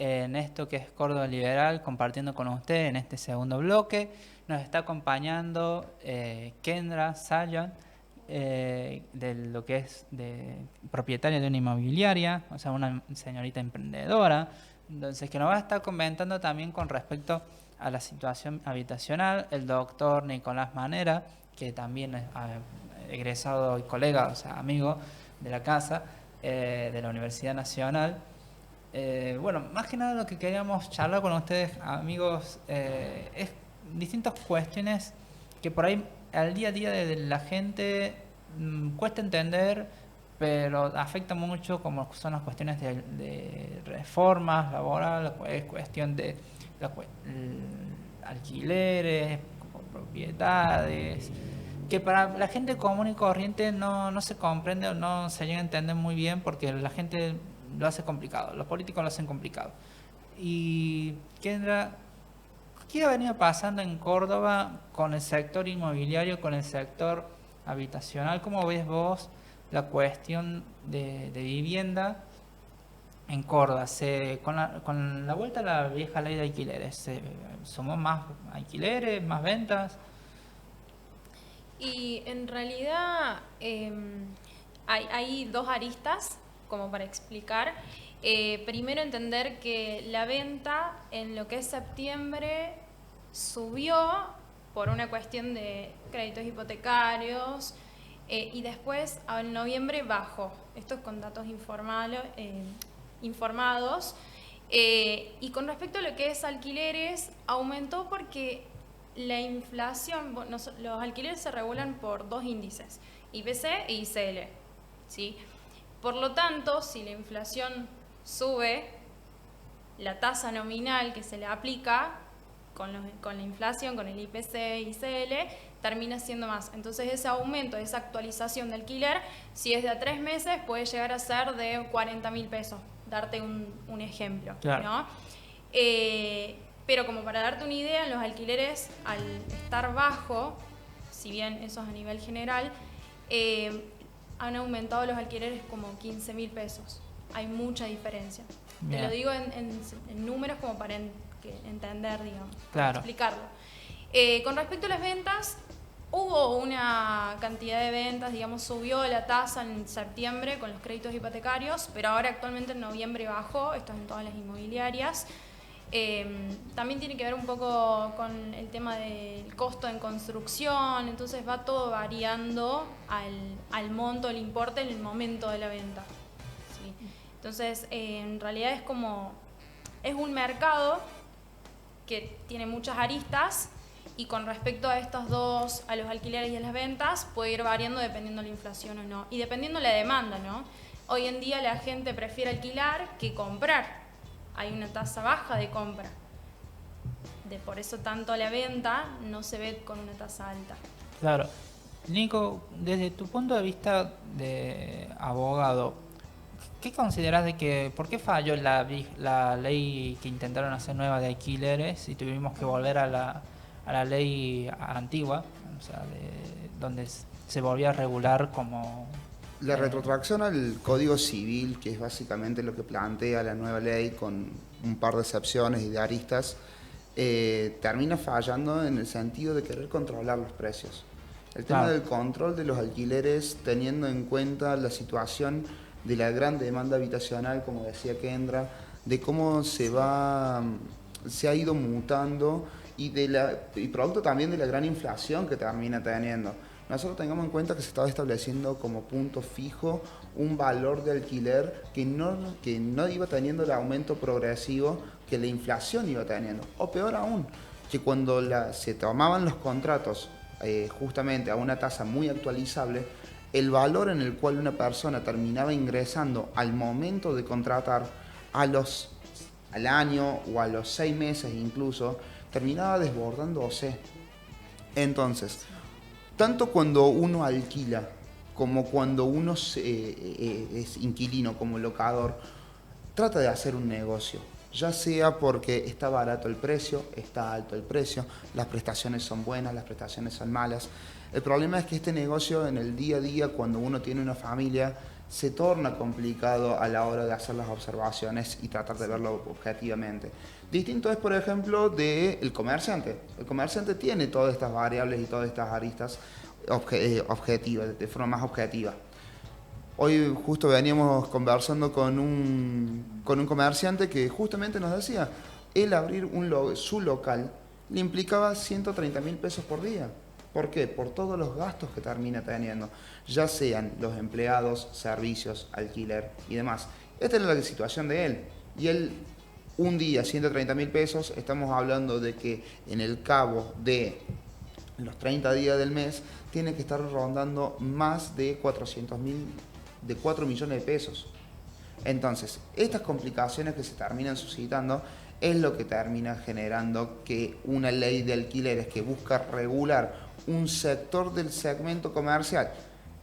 En esto que es Córdoba Liberal, compartiendo con usted en este segundo bloque. Nos está acompañando Kendra Sayan, de lo que es propietaria de una inmobiliaria, o sea, una señorita emprendedora, Entonces, que nos va a estar comentando también con respecto a la situación habitacional, el doctor Nicolás Manera, que también es egresado y colega, o sea, amigo de la casa, de la Universidad Nacional. Bueno, más que nada lo que queríamos charlar con ustedes, amigos, es distintas cuestiones que por ahí al día a día de la gente cuesta entender, pero afecta mucho, como son las cuestiones de reformas laborales, es cuestión de alquileres, propiedades, que para la gente común y corriente no se comprende o no se llega a entender muy bien porque la gente lo hace complicado, los políticos lo hacen complicado. Y Kendra, ¿qué ha venido pasando en Córdoba con el sector inmobiliario, con el sector habitacional? ¿Cómo ves vos la cuestión de vivienda en Córdoba? Con la vuelta a la vieja ley de alquileres, ¿se sumó más alquileres, más ventas? Y en realidad hay dos aristas como para explicar. Primero entender que la venta en lo que es septiembre subió por una cuestión de créditos hipotecarios y después en noviembre bajó. Esto es con datos informados. Y con respecto a lo que es alquileres, aumentó porque la inflación, los alquileres se regulan por dos índices, IPC e ICL, ¿sí? Por lo tanto, si la inflación sube, la tasa nominal que se le aplica con la inflación, con el IPC e ICL, termina siendo más. Entonces ese aumento, esa actualización de alquiler, si es de a 3 meses, puede llegar a ser de 40.000 pesos, darte un ejemplo, claro, ¿no? Pero como para darte una idea, en los alquileres, al estar bajo, si bien eso es a nivel general, han aumentado los alquileres como 15.000 pesos. Hay mucha diferencia. Bien. Te lo digo en números como para entender, digamos, claro, explicarlo. Con respecto a las ventas, hubo una cantidad de ventas, digamos, subió la tasa en septiembre con los créditos hipotecarios, pero ahora actualmente en noviembre bajó, esto es en todas las inmobiliarias. También tiene que ver un poco con el tema del costo en construcción, entonces va todo variando al monto, al importe en el momento de la venta, ¿sí? Entonces, en realidad es un mercado que tiene muchas aristas y con respecto a estos dos, a los alquileres y a las ventas, puede ir variando dependiendo de la inflación o no, y dependiendo de la demanda, ¿no? Hoy en día la gente prefiere alquilar que comprar. Hay una tasa baja de compra. Por eso tanto la venta no se ve con una tasa alta. claro. Nico, desde tu punto de vista de abogado, ¿qué consideras por qué falló la ley que intentaron hacer nueva de alquileres y tuvimos que volver a la ley antigua, o sea, donde se volvía a regular como... La retrotracción al Código Civil, que es básicamente lo que plantea la nueva ley con un par de excepciones y de aristas, termina fallando en el sentido de querer controlar los precios. El tema del control de los alquileres, teniendo en cuenta la situación de la gran demanda habitacional, como decía Kendra, de cómo se ha ido mutando y producto también de la gran inflación que termina teniendo. Nosotros tengamos en cuenta que se estaba estableciendo como punto fijo un valor de alquiler que no iba teniendo el aumento progresivo que la inflación iba teniendo. O peor aún, que cuando se tomaban los contratos justamente a una tasa muy actualizable, el valor en el cual una persona terminaba ingresando al momento de contratar al año o a los 6 meses incluso, terminaba desbordándose. Entonces, tanto cuando uno alquila como cuando uno es inquilino como locador, trata de hacer un negocio, ya sea porque está barato el precio, está alto el precio, las prestaciones son buenas, las prestaciones son malas. El problema es que este negocio en el día a día, cuando uno tiene una familia, se torna complicado a la hora de hacer las observaciones y tratar de verlo objetivamente. Distinto es, por ejemplo, del comerciante. El comerciante tiene todas estas variables y todas estas aristas objetivas, de forma más objetiva. Hoy justo veníamos conversando con un comerciante que justamente nos decía, él abrir su local le implicaba 130.000 pesos por día. ¿Por qué? Por todos los gastos que termina teniendo, ya sean los empleados, servicios, alquiler y demás. Esta es la situación de él. Y él, un día, 130.000 pesos, estamos hablando de que en el cabo de los 30 días del mes, tiene que estar rondando más de 4 millones de pesos. Entonces, estas complicaciones que se terminan suscitando es lo que termina generando que una ley de alquileres que busca regular un sector del segmento comercial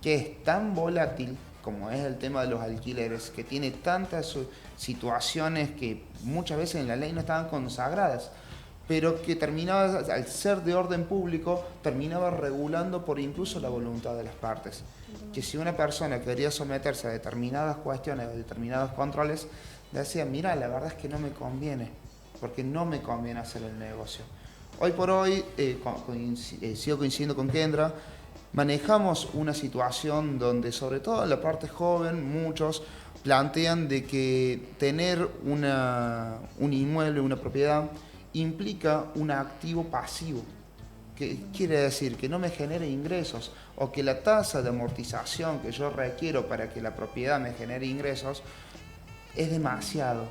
que es tan volátil como es el tema de los alquileres, que tiene tantas situaciones que muchas veces en la ley no estaban consagradas, pero que terminaba, al ser de orden público, terminaba regulando por incluso la voluntad de las partes. Que si una persona quería someterse a determinadas cuestiones, a determinados controles, decía, mira, la verdad es que no me conviene, porque no me conviene hacer el negocio. Hoy por hoy, sigo coincidiendo con Kendra, manejamos una situación donde, sobre todo en la parte joven, muchos plantean de que tener un inmueble, una propiedad, implica un activo pasivo, que quiere decir que no me genere ingresos o que la tasa de amortización que yo requiero para que la propiedad me genere ingresos es demasiado.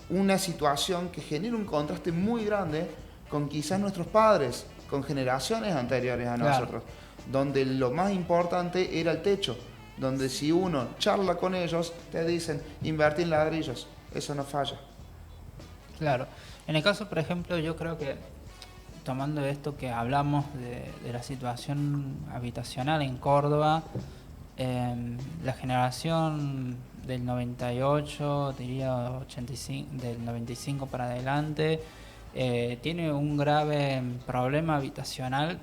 Una situación que genera un contraste muy grande con quizás nuestros padres, con generaciones anteriores a nosotros, donde lo más importante era el techo, donde si uno charla con ellos te dicen invertir en ladrillos, eso no falla. Claro. En el caso, por ejemplo, yo creo que tomando esto que hablamos de la situación habitacional en Córdoba, la generación del 98, diría 85, del 95 para adelante, tiene un grave problema habitacional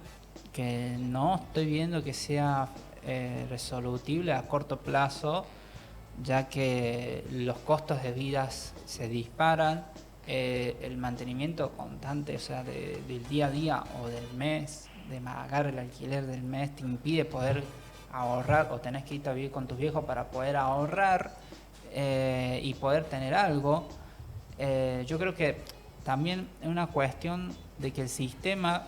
que no estoy viendo que sea resolutible a corto plazo, ya que los costos de vida se disparan. El mantenimiento constante, o sea, del día a día o del mes, de pagar el alquiler del mes, te impide poder ahorrar, o tenés que irte a vivir con tus viejos para poder ahorrar y poder tener algo. Yo creo que también es una cuestión de que el sistema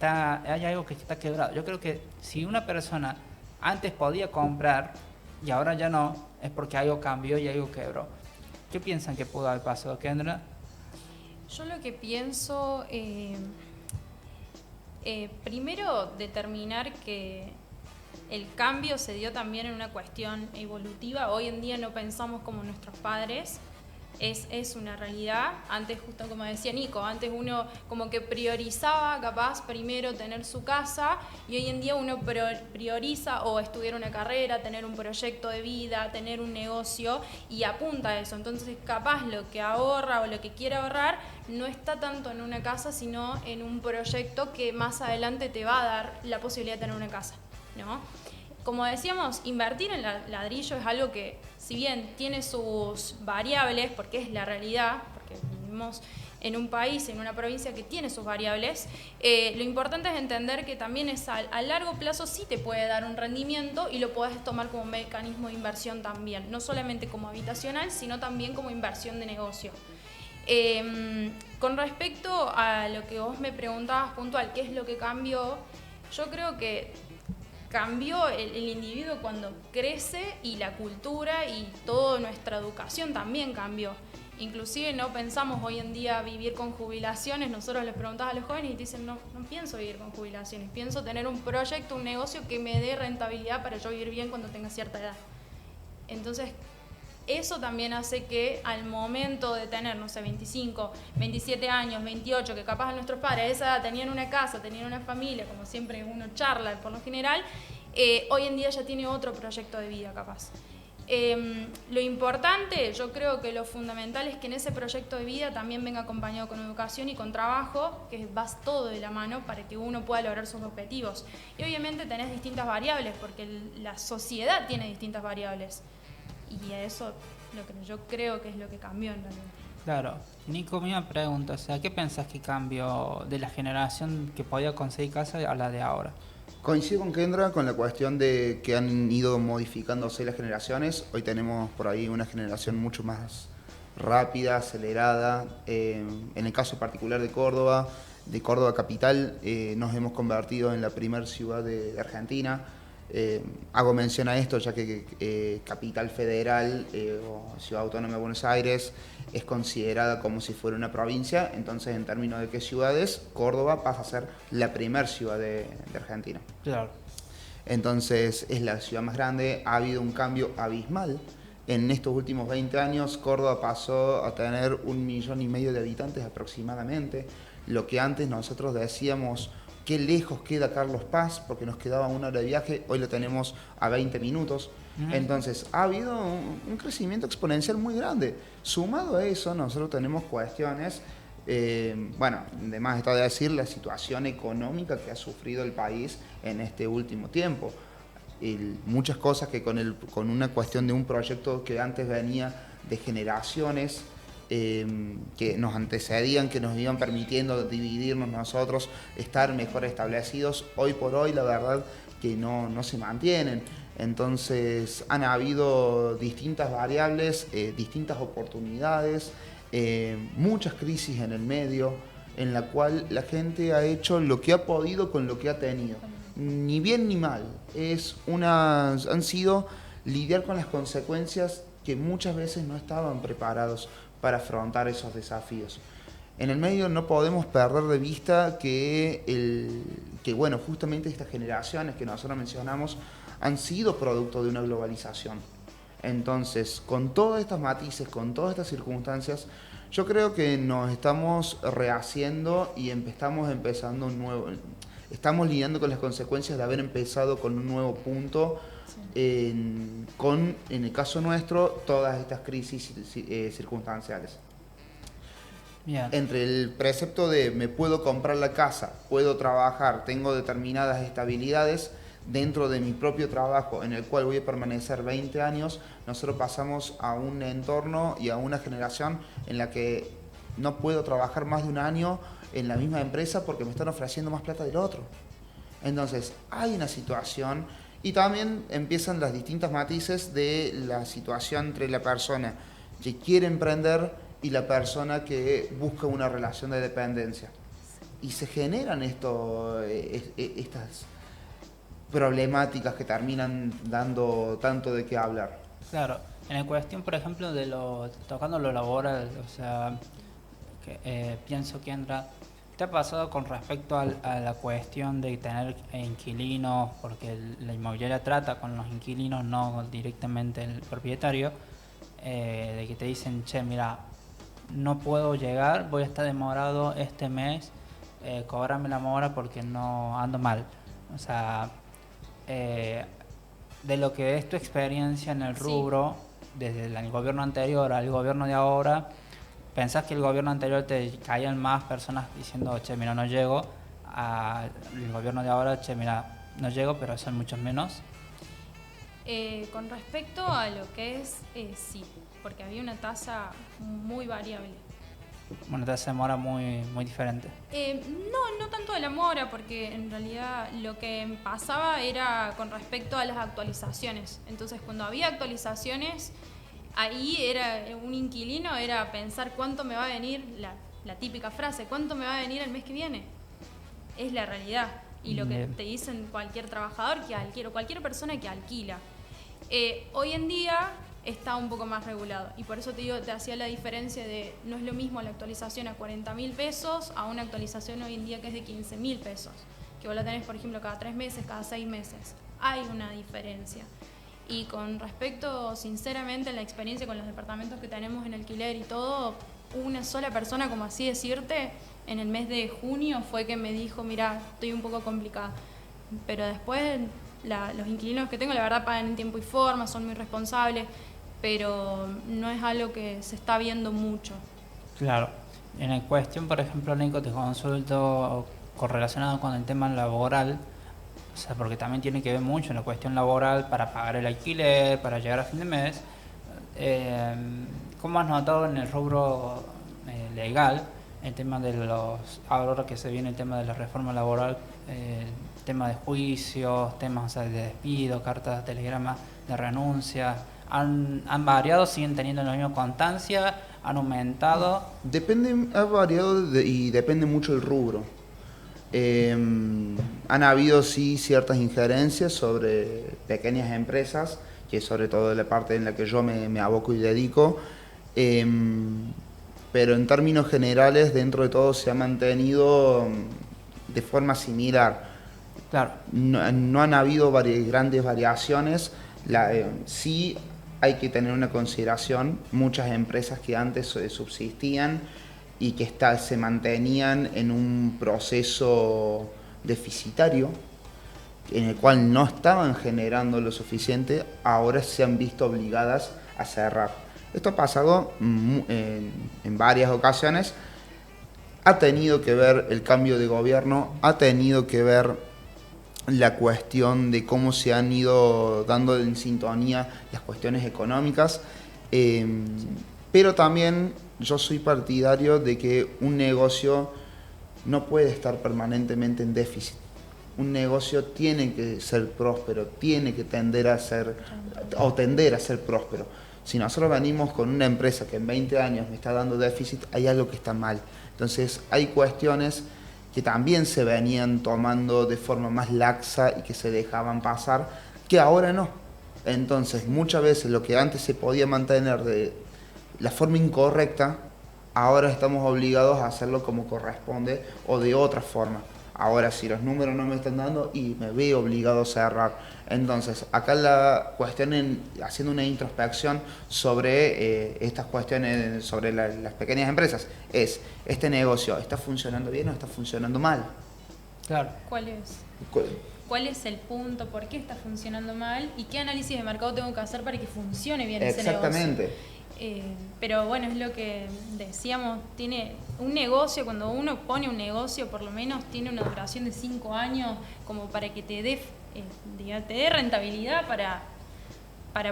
hay algo que está quebrado. Yo creo que si una persona antes podía comprar y ahora ya no, es porque algo cambió y algo quebró. ¿Qué piensan que pudo haber pasado, Kendra? Yo lo que pienso, primero determinar que el cambio se dio también en una cuestión evolutiva. Hoy en día no pensamos como nuestros padres, es una realidad. Antes, justo como decía Nico, antes uno como que priorizaba capaz primero tener su casa, y hoy en día uno prioriza o estudiar una carrera, tener un proyecto de vida, tener un negocio y apunta a eso. Entonces capaz lo que ahorra o lo que quiere ahorrar no está tanto en una casa, sino en un proyecto que más adelante te va a dar la posibilidad de tener una casa, ¿no? Como decíamos, invertir en ladrillo es algo que, si bien tiene sus variables, porque es la realidad, porque vivimos en un país, en una provincia que tiene sus variables, lo importante es entender que también a largo plazo sí te puede dar un rendimiento y lo puedes tomar como mecanismo de inversión también, no solamente como habitacional, sino también como inversión de negocio. Con respecto a lo que vos me preguntabas puntual, ¿qué es lo que cambió? Yo creo que cambió el individuo cuando crece, y la cultura y toda nuestra educación también cambió. Inclusive no pensamos hoy en día vivir con jubilaciones. Nosotros les preguntamos a los jóvenes y te dicen, no pienso vivir con jubilaciones, pienso tener un proyecto, un negocio que me dé rentabilidad para yo vivir bien cuando tenga cierta edad. Entonces, eso también hace que al momento de tener, no sé, 25, 27 años, 28, que capaz a nuestros padres a esa edad tenían una casa, tenían una familia, como siempre uno charla por lo general, hoy en día ya tiene otro proyecto de vida capaz. Lo importante, yo creo que lo fundamental es que en ese proyecto de vida también venga acompañado con educación y con trabajo, que vas todo de la mano para que uno pueda lograr sus objetivos. Y obviamente tenés distintas variables, porque la sociedad tiene distintas variables. Y eso lo que yo creo que es lo que cambió en realidad. Claro. Nico, me pregunta, o sea, ¿qué pensás que cambió de la generación que podía conseguir casa a la de ahora? Coincido con Kendra con la cuestión de que han ido modificándose las generaciones. Hoy tenemos por ahí una generación mucho más rápida, acelerada. En el caso particular de Córdoba capital, nos hemos convertido en la primera ciudad de Argentina. Hago mención a esto ya que Capital Federal o Ciudad Autónoma de Buenos Aires es considerada como si fuera una provincia, entonces en términos de qué ciudades, Córdoba pasa a ser la primera ciudad de Argentina. Claro. Entonces es la ciudad más grande, ha habido un cambio abismal. En estos últimos 20 años Córdoba pasó a tener 1,5 millones de habitantes aproximadamente, lo que antes nosotros decíamos qué lejos queda Carlos Paz, porque nos quedaba 1 hora de viaje, hoy lo tenemos a 20 minutos. Entonces ha habido un crecimiento exponencial muy grande. Sumado a eso, nosotros tenemos cuestiones, bueno, además está de decir la situación económica que ha sufrido el país en este último tiempo. Muchas cosas que con una cuestión de un proyecto que antes venía de generaciones, que nos antecedían, que nos iban permitiendo dividirnos nosotros, estar mejor establecidos, hoy por hoy la verdad que no se mantienen. Entonces han habido distintas variables, distintas oportunidades, muchas crisis en el medio, en la cual la gente ha hecho lo que ha podido con lo que ha tenido. Ni bien ni mal, han sido lidiar con las consecuencias que muchas veces no estaban preparados para afrontar esos desafíos. En el medio no podemos perder de vista que bueno, justamente estas generaciones que nosotros mencionamos han sido producto de una globalización. Entonces, con todos estos matices, con todas estas circunstancias, yo creo que nos estamos rehaciendo y estamos lidiando con las consecuencias de haber empezado con un nuevo punto, en el caso nuestro, todas estas crisis circunstanciales. Bien. Entre el precepto de me puedo comprar la casa, puedo trabajar, tengo determinadas estabilidades dentro de mi propio trabajo en el cual voy a permanecer 20 años, nosotros pasamos a un entorno y a una generación en la que no puedo trabajar más de 1 año en la misma empresa porque me están ofreciendo más plata del otro. Entonces hay una situación y también empiezan las distintas matices de la situación entre la persona que quiere emprender y la persona que busca una relación de dependencia. Y se generan estas problemáticas que terminan dando tanto de qué hablar. Claro, en la cuestión, por ejemplo, tocando lo laboral, o sea, pienso que ¿te ha pasado con respecto a la cuestión de tener inquilinos, porque la inmobiliaria trata con los inquilinos, no directamente el propietario, de que te dicen, che, mira, no puedo llegar, voy a estar demorado este mes, cobrame la mora porque no ando mal? O sea, de lo que es tu experiencia en el rubro, desde el gobierno anterior al gobierno de ahora, ¿pensás que el gobierno anterior te caían más personas diciendo, che, mira, no llego? Al gobierno de ahora, che, mira, no llego, pero son muchos menos. Con respecto a lo que es, sí, porque había una tasa muy variable. Una tasa de mora muy, muy diferente. No tanto de la mora, porque en realidad lo que pasaba era con respecto a las actualizaciones. Entonces, cuando había actualizaciones, ahí era un inquilino, era pensar cuánto me va a venir, la típica frase, cuánto me va a venir el mes que viene. Es la realidad. Y lo que te dicen cualquier trabajador que alquila, o cualquier persona que alquila. Hoy en día está un poco más regulado. Y por eso te hacía la diferencia de, no es lo mismo la actualización a 40.000 pesos a una actualización hoy en día que es de 15.000 pesos. Que vos la tenés, por ejemplo, cada 3 meses, cada 6 meses. Hay una diferencia. Y con respecto, sinceramente, a la experiencia con los departamentos que tenemos en alquiler y todo, una sola persona, como así decirte, en el mes de junio fue que me dijo, mira, estoy un poco complicada. Pero después, los inquilinos que tengo, la verdad, pagan en tiempo y forma, son muy responsables, pero no es algo que se está viendo mucho. Claro. En la cuestión, por ejemplo, Nico, te consulto correlacionado con el tema laboral, o sea, porque también tiene que ver mucho en la cuestión laboral para pagar el alquiler, para llegar a fin de mes. ¿Cómo has notado en el rubro legal el tema de ahora que se viene el tema de la reforma laboral, tema de juicios, temas, o sea, de despido, cartas, telegramas de renuncia, han variado, siguen teniendo la misma constancia, han aumentado. Ha variado y depende mucho del rubro. Han habido sí ciertas injerencias sobre pequeñas empresas, que es sobre todo la parte en la que yo me aboco y dedico, pero en términos generales dentro de todo se ha mantenido de forma similar. Claro. No han habido grandes variaciones. Sí hay que tener una consideración, muchas empresas que antes subsistían y que se mantenían en un proceso deficitario, en el cual no estaban generando lo suficiente, ahora se han visto obligadas a cerrar. Esto ha pasado en varias ocasiones. Ha tenido que ver el cambio de gobierno, ha tenido que ver la cuestión de cómo se han ido dando en sintonía las cuestiones económicas, pero también yo soy partidario de que un negocio no puede estar permanentemente en déficit. Un negocio tiene que ser próspero, tiene que tender a ser próspero. Si nosotros venimos con una empresa que en 20 años me está dando déficit, hay algo que está mal. Entonces hay cuestiones que también se venían tomando de forma más laxa y que se dejaban pasar, que ahora no. Entonces muchas veces lo que antes se podía mantener de la forma incorrecta, ahora estamos obligados a hacerlo como corresponde o de otra forma. Ahora si los números no me están dando y me veo obligado a cerrar. Entonces acá la cuestión, haciendo una introspección sobre estas cuestiones, sobre las pequeñas empresas, es: ¿este negocio está funcionando bien o está funcionando mal? Claro. ¿Cuál es el punto? ¿Por qué está funcionando mal? ¿Y qué análisis de mercado tengo que hacer para que funcione bien ese negocio? Exactamente. Pero bueno, es lo que decíamos, tiene un negocio, cuando uno pone un negocio, por lo menos tiene una duración de 5 años como para que te dé rentabilidad para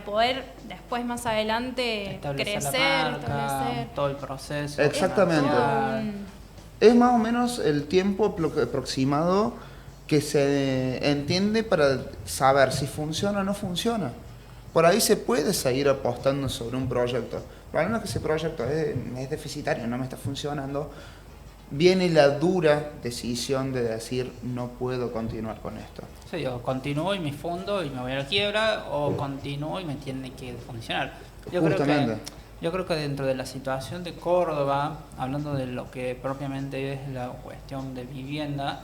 poder después más adelante crecer, establecer todo el proceso. Exactamente. Es más o menos el tiempo aproximado que se entiende para saber si funciona o no funciona. Por ahí se puede seguir apostando sobre un proyecto. El problema es que ese proyecto es deficitario, no me está funcionando. Viene la dura decisión de decir: no puedo continuar con esto. Sí, o continúo y me fundo y me voy a la quiebra, o continúo y me tiene que funcionar. Yo creo que dentro de la situación de Córdoba, hablando de lo que propiamente es la cuestión de vivienda,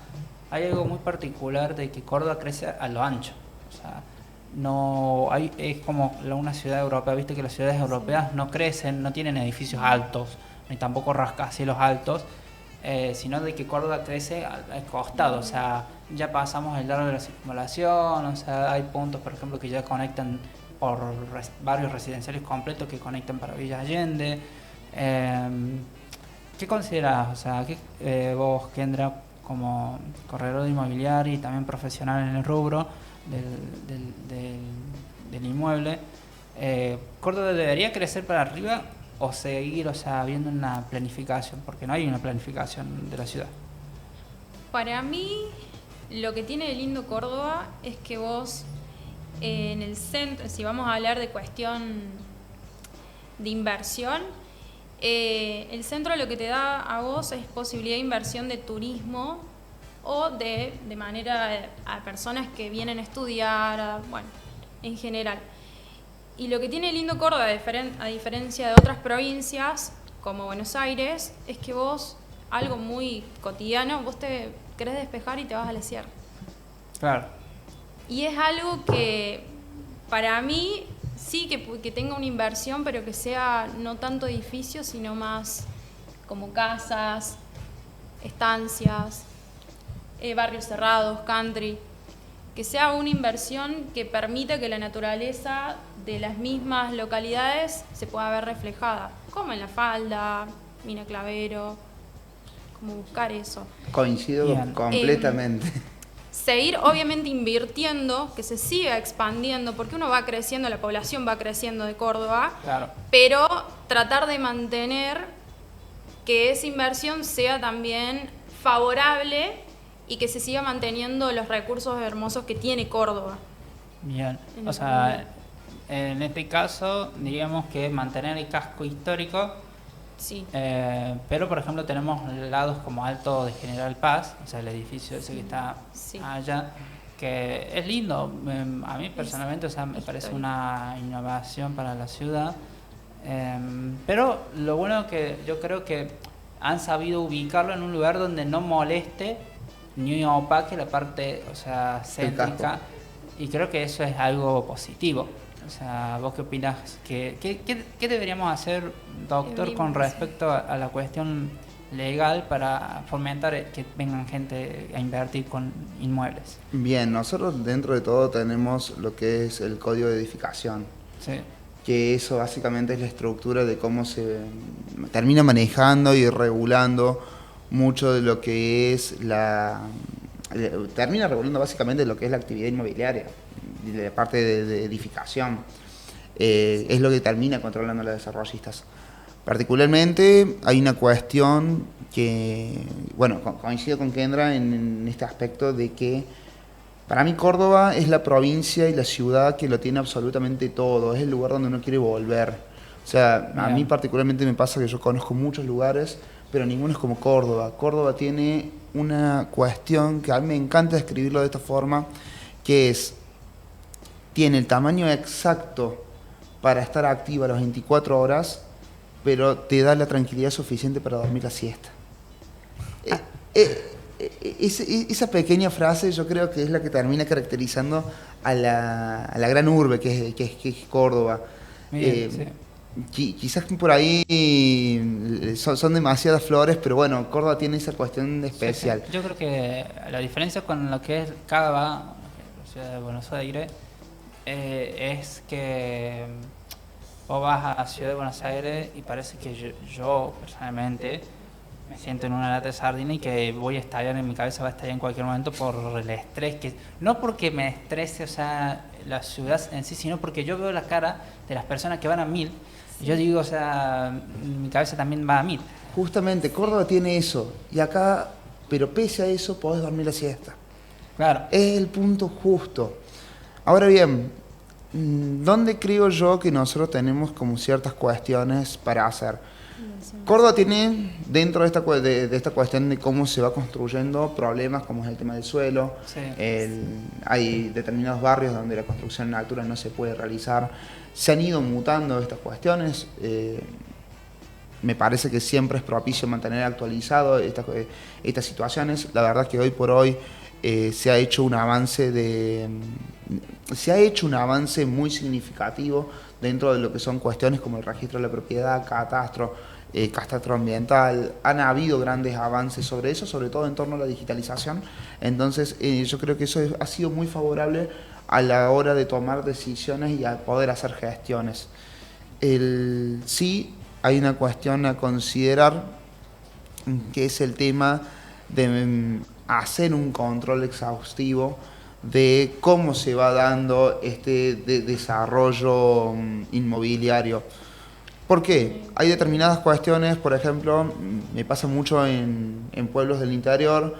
hay algo muy particular de que Córdoba crece a lo ancho. O sea, es como una ciudad europea, viste que las ciudades europeas no crecen, no tienen edificios altos, ni tampoco rascacielos altos, sino de que Córdoba crece al costado. O sea, ya pasamos el largo de la circunvalación, o sea, hay puntos, por ejemplo, que ya conectan por barrios residenciales completos que conectan para Villa Allende. ¿Qué considerás? O sea, vos, Kendra, como corredor inmobiliario y también profesional en el rubro del inmueble, ¿Córdoba debería crecer para arriba o seguir, o sea, viendo una planificación? Porque no hay una planificación de la ciudad. Para mí, lo que tiene de lindo Córdoba es que vos en el centro, si vamos a hablar de cuestión de inversión, el centro lo que te da a vos es posibilidad de inversión de turismo o de manera a personas que vienen a estudiar, bueno, en general. Y lo que tiene lindo Córdoba, a diferencia de otras provincias como Buenos Aires, es que vos, algo muy cotidiano, vos te querés despejar y te vas a la sierra. Claro. Y es algo que para mí sí que tenga una inversión, pero que sea no tanto edificios, sino más como casas, estancias, barrios cerrados, country, que sea una inversión que permita que la naturaleza de las mismas localidades se pueda ver reflejada, como en La Falda, Mina Clavero, como buscar eso. Coincido completamente. Seguir obviamente invirtiendo, que se siga expandiendo, porque uno va creciendo, la población va creciendo de Córdoba, Claro. pero tratar de mantener que esa inversión sea también favorable y que se siga manteniendo los recursos hermosos que tiene Córdoba. Bien, En o el sea, en este caso diríamos que mantener el casco histórico, Sí. pero por ejemplo tenemos lados como Alto de General Paz, o sea, el edificio ese que está Sí. allá, que es lindo. A mí personalmente, o sea, me parece histórico. una innovación para la ciudad. Pero lo bueno que yo creo que han sabido ubicarlo en un lugar donde no moleste ni opaque la parte, o sea, céntrica, y creo que eso es algo positivo. O sea, ¿vos qué opinás? ¿Qué deberíamos hacer, doctor, Bien, con sí. respecto a la cuestión legal para fomentar que vengan gente a invertir con inmuebles? Bien, nosotros dentro de todo tenemos lo que es el código de edificación, Sí, que eso básicamente es la estructura de cómo se termina manejando y regulando mucho de lo que es termina regulando básicamente lo que es la actividad inmobiliaria, y la parte de edificación. Es lo que termina controlando a los desarrollistas. Particularmente hay una cuestión que, bueno, coincido con Kendra en este aspecto de que para mí Córdoba es la provincia y la ciudad que lo tiene absolutamente todo, es el lugar donde uno quiere volver. O sea, a mí Bien. particularmente me pasa que yo conozco muchos lugares, pero ninguno es como Córdoba. Córdoba tiene una cuestión que a mí me encanta describirlo de esta forma, que es, tiene el tamaño exacto para estar activa las 24 horas, pero te da la tranquilidad suficiente para dormir la siesta. Esa pequeña frase yo creo que es la que termina caracterizando a la gran urbe que es Córdoba. bien, sí. Quizás por ahí son demasiadas flores, pero bueno, Córdoba tiene esa cuestión especial. Sí, sí. Yo creo que la diferencia con lo que es Cava, la ciudad de Buenos Aires, es que vos vas a la ciudad de Buenos Aires y parece que yo personalmente me siento en una lata de sardina y que voy a estallar, en mi cabeza va a estallar en cualquier momento por el estrés, que no porque me estrese, o sea, la ciudad en sí, sino porque yo veo la cara de las personas que van a 1000 y yo digo, o sea, mi cabeza también va a 1000. Justamente, Córdoba tiene eso, y acá, pero pese a eso, podés dormir la siesta. Claro. Es el punto justo. Ahora bien, ¿dónde creo yo que nosotros tenemos como ciertas cuestiones para hacer? Córdoba tiene, dentro de esta cuestión de cómo se va construyendo, problemas como es el tema del suelo. Sí. Hay determinados barrios donde la construcción en altura no se puede realizar. Se han ido mutando estas cuestiones. Me parece que siempre es propicio mantener actualizado estas situaciones. La verdad es que hoy por hoy se ha hecho un avance muy significativo dentro de lo que son cuestiones como el registro de la propiedad, catastro ambiental. Han habido grandes avances sobre eso, sobre todo en torno a la digitalización. Entonces yo creo que eso ha sido muy favorable a la hora de tomar decisiones y a poder hacer gestiones. Sí hay una cuestión a considerar, que es el tema de hacer un control exhaustivo de cómo se va dando este desarrollo inmobiliario. ¿Por qué? Hay determinadas cuestiones, por ejemplo, me pasa mucho en pueblos del interior,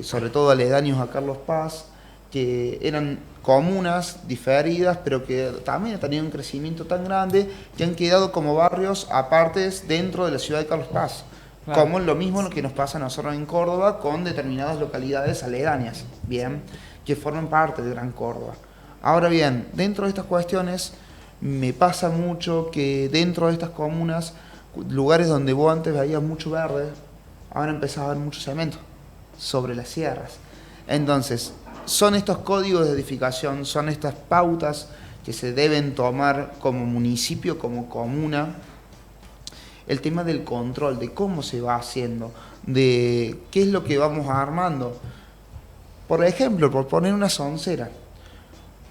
sobre todo aledaños a Carlos Paz, que eran comunas diferidas, pero que también han tenido un crecimiento tan grande que han quedado como barrios apartes dentro de la ciudad de Carlos Paz. Claro. Como lo mismo que nos pasa a nosotros en Córdoba con determinadas localidades aledañas, bien, que forman parte de Gran Córdoba. Ahora bien, dentro de estas cuestiones me pasa mucho que dentro de estas comunas, lugares donde vos antes veías mucho verde, ahora empezás a ver mucho cemento sobre las sierras. Entonces, son estos códigos de edificación, son estas pautas que se deben tomar como municipio, como comuna. El tema del control, de cómo se va haciendo, de qué es lo que vamos armando. Por ejemplo, por poner una soncera.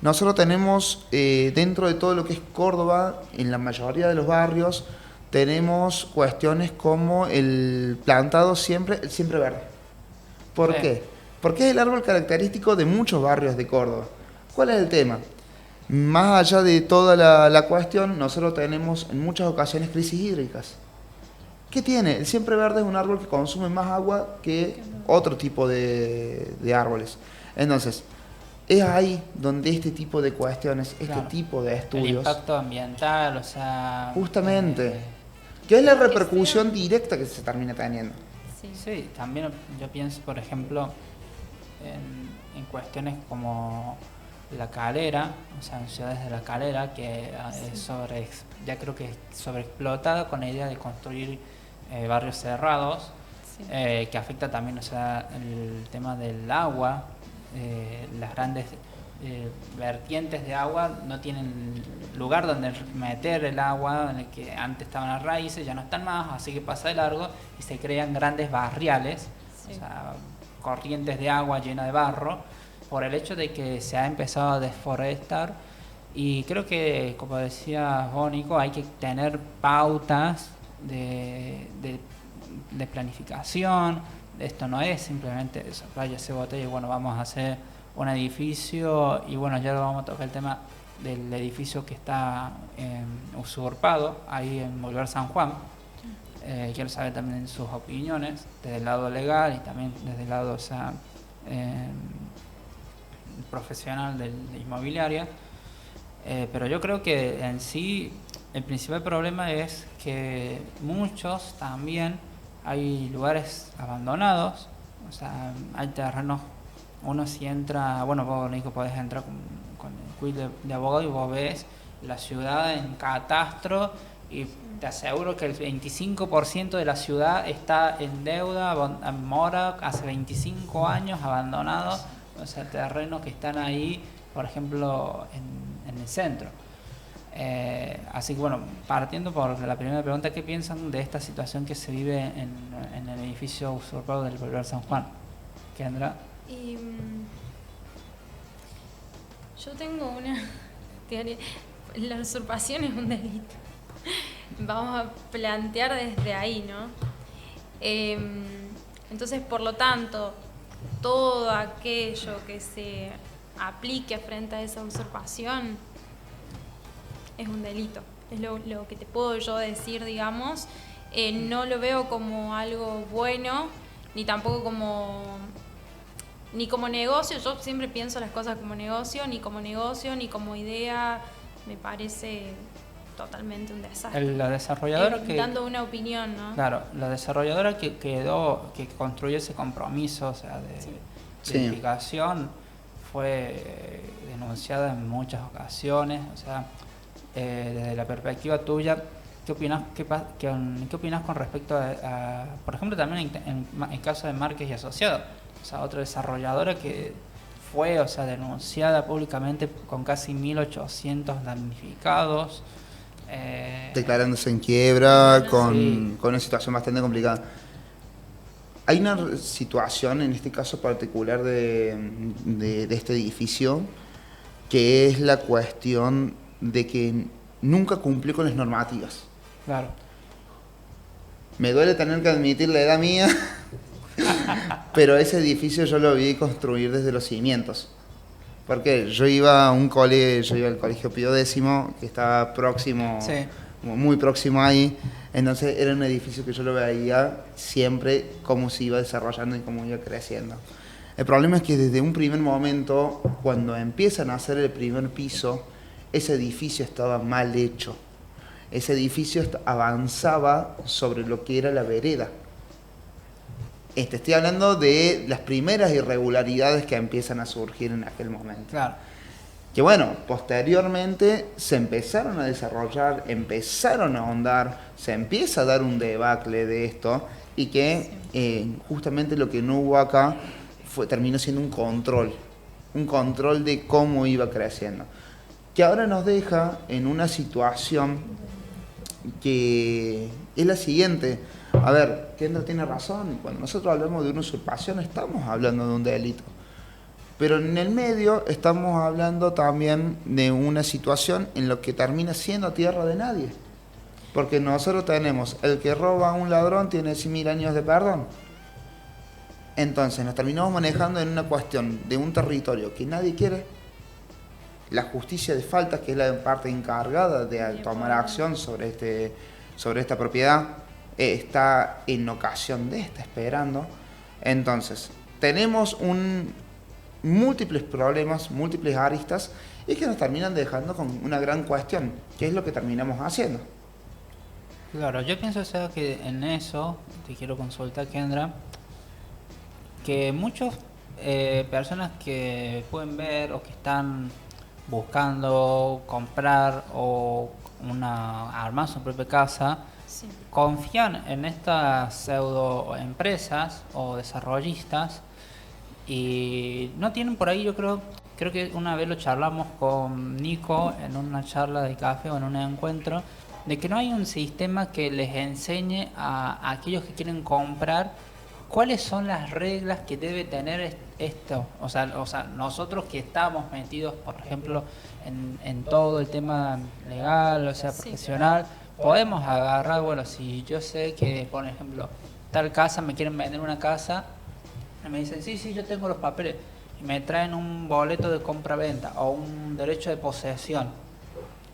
Nosotros tenemos, dentro de todo lo que es Córdoba, en la mayoría de los barrios, tenemos cuestiones como el plantado siempre verde. ¿Por qué? Porque es el árbol característico de muchos barrios de Córdoba. ¿Cuál es el tema? Más allá de toda la cuestión, nosotros tenemos en muchas ocasiones crisis hídricas. ¿Qué tiene? El siempre verde es un árbol que consume más agua que otro tipo de árboles. Entonces, es ahí donde este tipo de cuestiones, Claro. este tipo de El estudios, impacto ambiental, o sea... justamente, que es la repercusión directa que se termina teniendo. Sí. Sí, también yo pienso, por ejemplo, en cuestiones como La Calera, o sea, en ciudades de La Calera, que es ya creo que es sobreexplotada con la idea de construir barrios cerrados, Sí. que afecta también, o sea, el tema del agua, las grandes vertientes de agua no tienen lugar donde meter el agua, en el que antes estaban las raíces, ya no están más, así que pasa de largo y se crean grandes barriales, Sí. o sea, corrientes de agua llenas de barro, por el hecho de que se ha empezado a desforestar. Y creo que, como decía Nico, hay que tener pautas de planificación. Esto no es simplemente rayas botella y bueno, vamos a hacer un edificio y bueno, ya lo vamos a tocar el tema del edificio que está usurpado ahí en Boulevard San Juan. Quiero saber también sus opiniones desde el lado legal y también desde el lado, o sea, profesional de inmobiliaria. Pero yo creo que en sí el principal problema es que muchos también hay lugares abandonados, o sea, hay terrenos, uno si entra, bueno, vos Nico podés entrar con el quiz de abogado y vos ves la ciudad en catastro y te aseguro que el 25% de la ciudad está en deuda, en mora, hace 25 años abandonados, o sea, terrenos que están ahí, por ejemplo, en el centro. Así que bueno, partiendo por la primera pregunta, ¿qué piensan de esta situación que se vive en el edificio usurpado del Boulevard San Juan? Kendra. Y yo tengo una teoría. La usurpación es un delito. Vamos a plantear desde ahí, ¿no? Entonces, por lo tanto, todo aquello que se aplique frente a esa usurpación es un delito. Es lo que te puedo yo decir, digamos. No lo veo como algo bueno, ni tampoco ni como negocio. Yo siempre pienso las cosas como negocio, ni como idea. Me parece totalmente un desastre. La desarrolladora dando una opinión, ¿no? Claro, la desarrolladora que construyó ese compromiso, o sea, de edificación, fue denunciada en muchas ocasiones, o sea, desde la perspectiva tuya, ¿qué opinas con respecto a, por ejemplo, también en el caso de Márquez y Asociados, o sea, otra desarrolladora que fue, o sea, denunciada públicamente con casi 1.800 damnificados? Declarándose en quiebra, con Sí. una situación bastante complicada. Hay una situación, en este caso particular de este edificio, que es la cuestión de que nunca cumplió con las normativas. Claro. Me duele tener que admitir la edad mía, pero ese edificio yo lo vi construir desde los cimientos. Porque yo iba al Colegio Pío X, que estaba próximo, Sí. muy próximo ahí. Entonces era un edificio que yo lo veía siempre cómo se iba desarrollando y cómo iba creciendo. El problema es que desde un primer momento, cuando empiezan a hacer el primer piso, ese edificio estaba mal hecho. Ese edificio avanzaba sobre lo que era la vereda. Estoy hablando de las primeras irregularidades que empiezan a surgir en aquel momento. Claro. Que bueno, posteriormente se empezaron a desarrollar, empezaron a ahondar, se empieza a dar un debacle de esto y que justamente lo que no hubo acá terminó siendo un control de cómo iba creciendo. Que ahora nos deja en una situación que es la siguiente. A ver, Kendra tiene razón, cuando nosotros hablamos de una usurpación estamos hablando de un delito. Pero en el medio estamos hablando también de una situación en lo que termina siendo tierra de nadie. Porque nosotros tenemos, el que roba a un ladrón tiene 100.000 años de perdón. Entonces nos terminamos manejando en una cuestión de un territorio que nadie quiere. La justicia de faltas, que es la parte encargada de tomar acción sobre esta propiedad, está en ocasión de, está esperando. Entonces, tenemos múltiples problemas, múltiples aristas, y que nos terminan dejando con una gran cuestión, ¿qué es lo que terminamos haciendo? Claro, yo pienso, o sea, que en eso, te quiero consultar, Kendra, que muchas personas que pueden ver o que están buscando comprar o armar su propia casa, Sí. confían en estas pseudo empresas o desarrollistas y no tienen por ahí, yo creo que una vez lo charlamos con Nico en una charla de café o en un encuentro, de que no hay un sistema que les enseñe a aquellos que quieren comprar cuáles son las reglas que debe tener esto. O sea, nosotros que estamos metidos, por ejemplo, en todo el tema legal, o sea, Sí. profesional, podemos agarrar, bueno, si yo sé que, por ejemplo, tal casa, me quieren vender una casa, y me dicen, sí, yo tengo los papeles, y me traen un boleto de compra-venta o un derecho de posesión.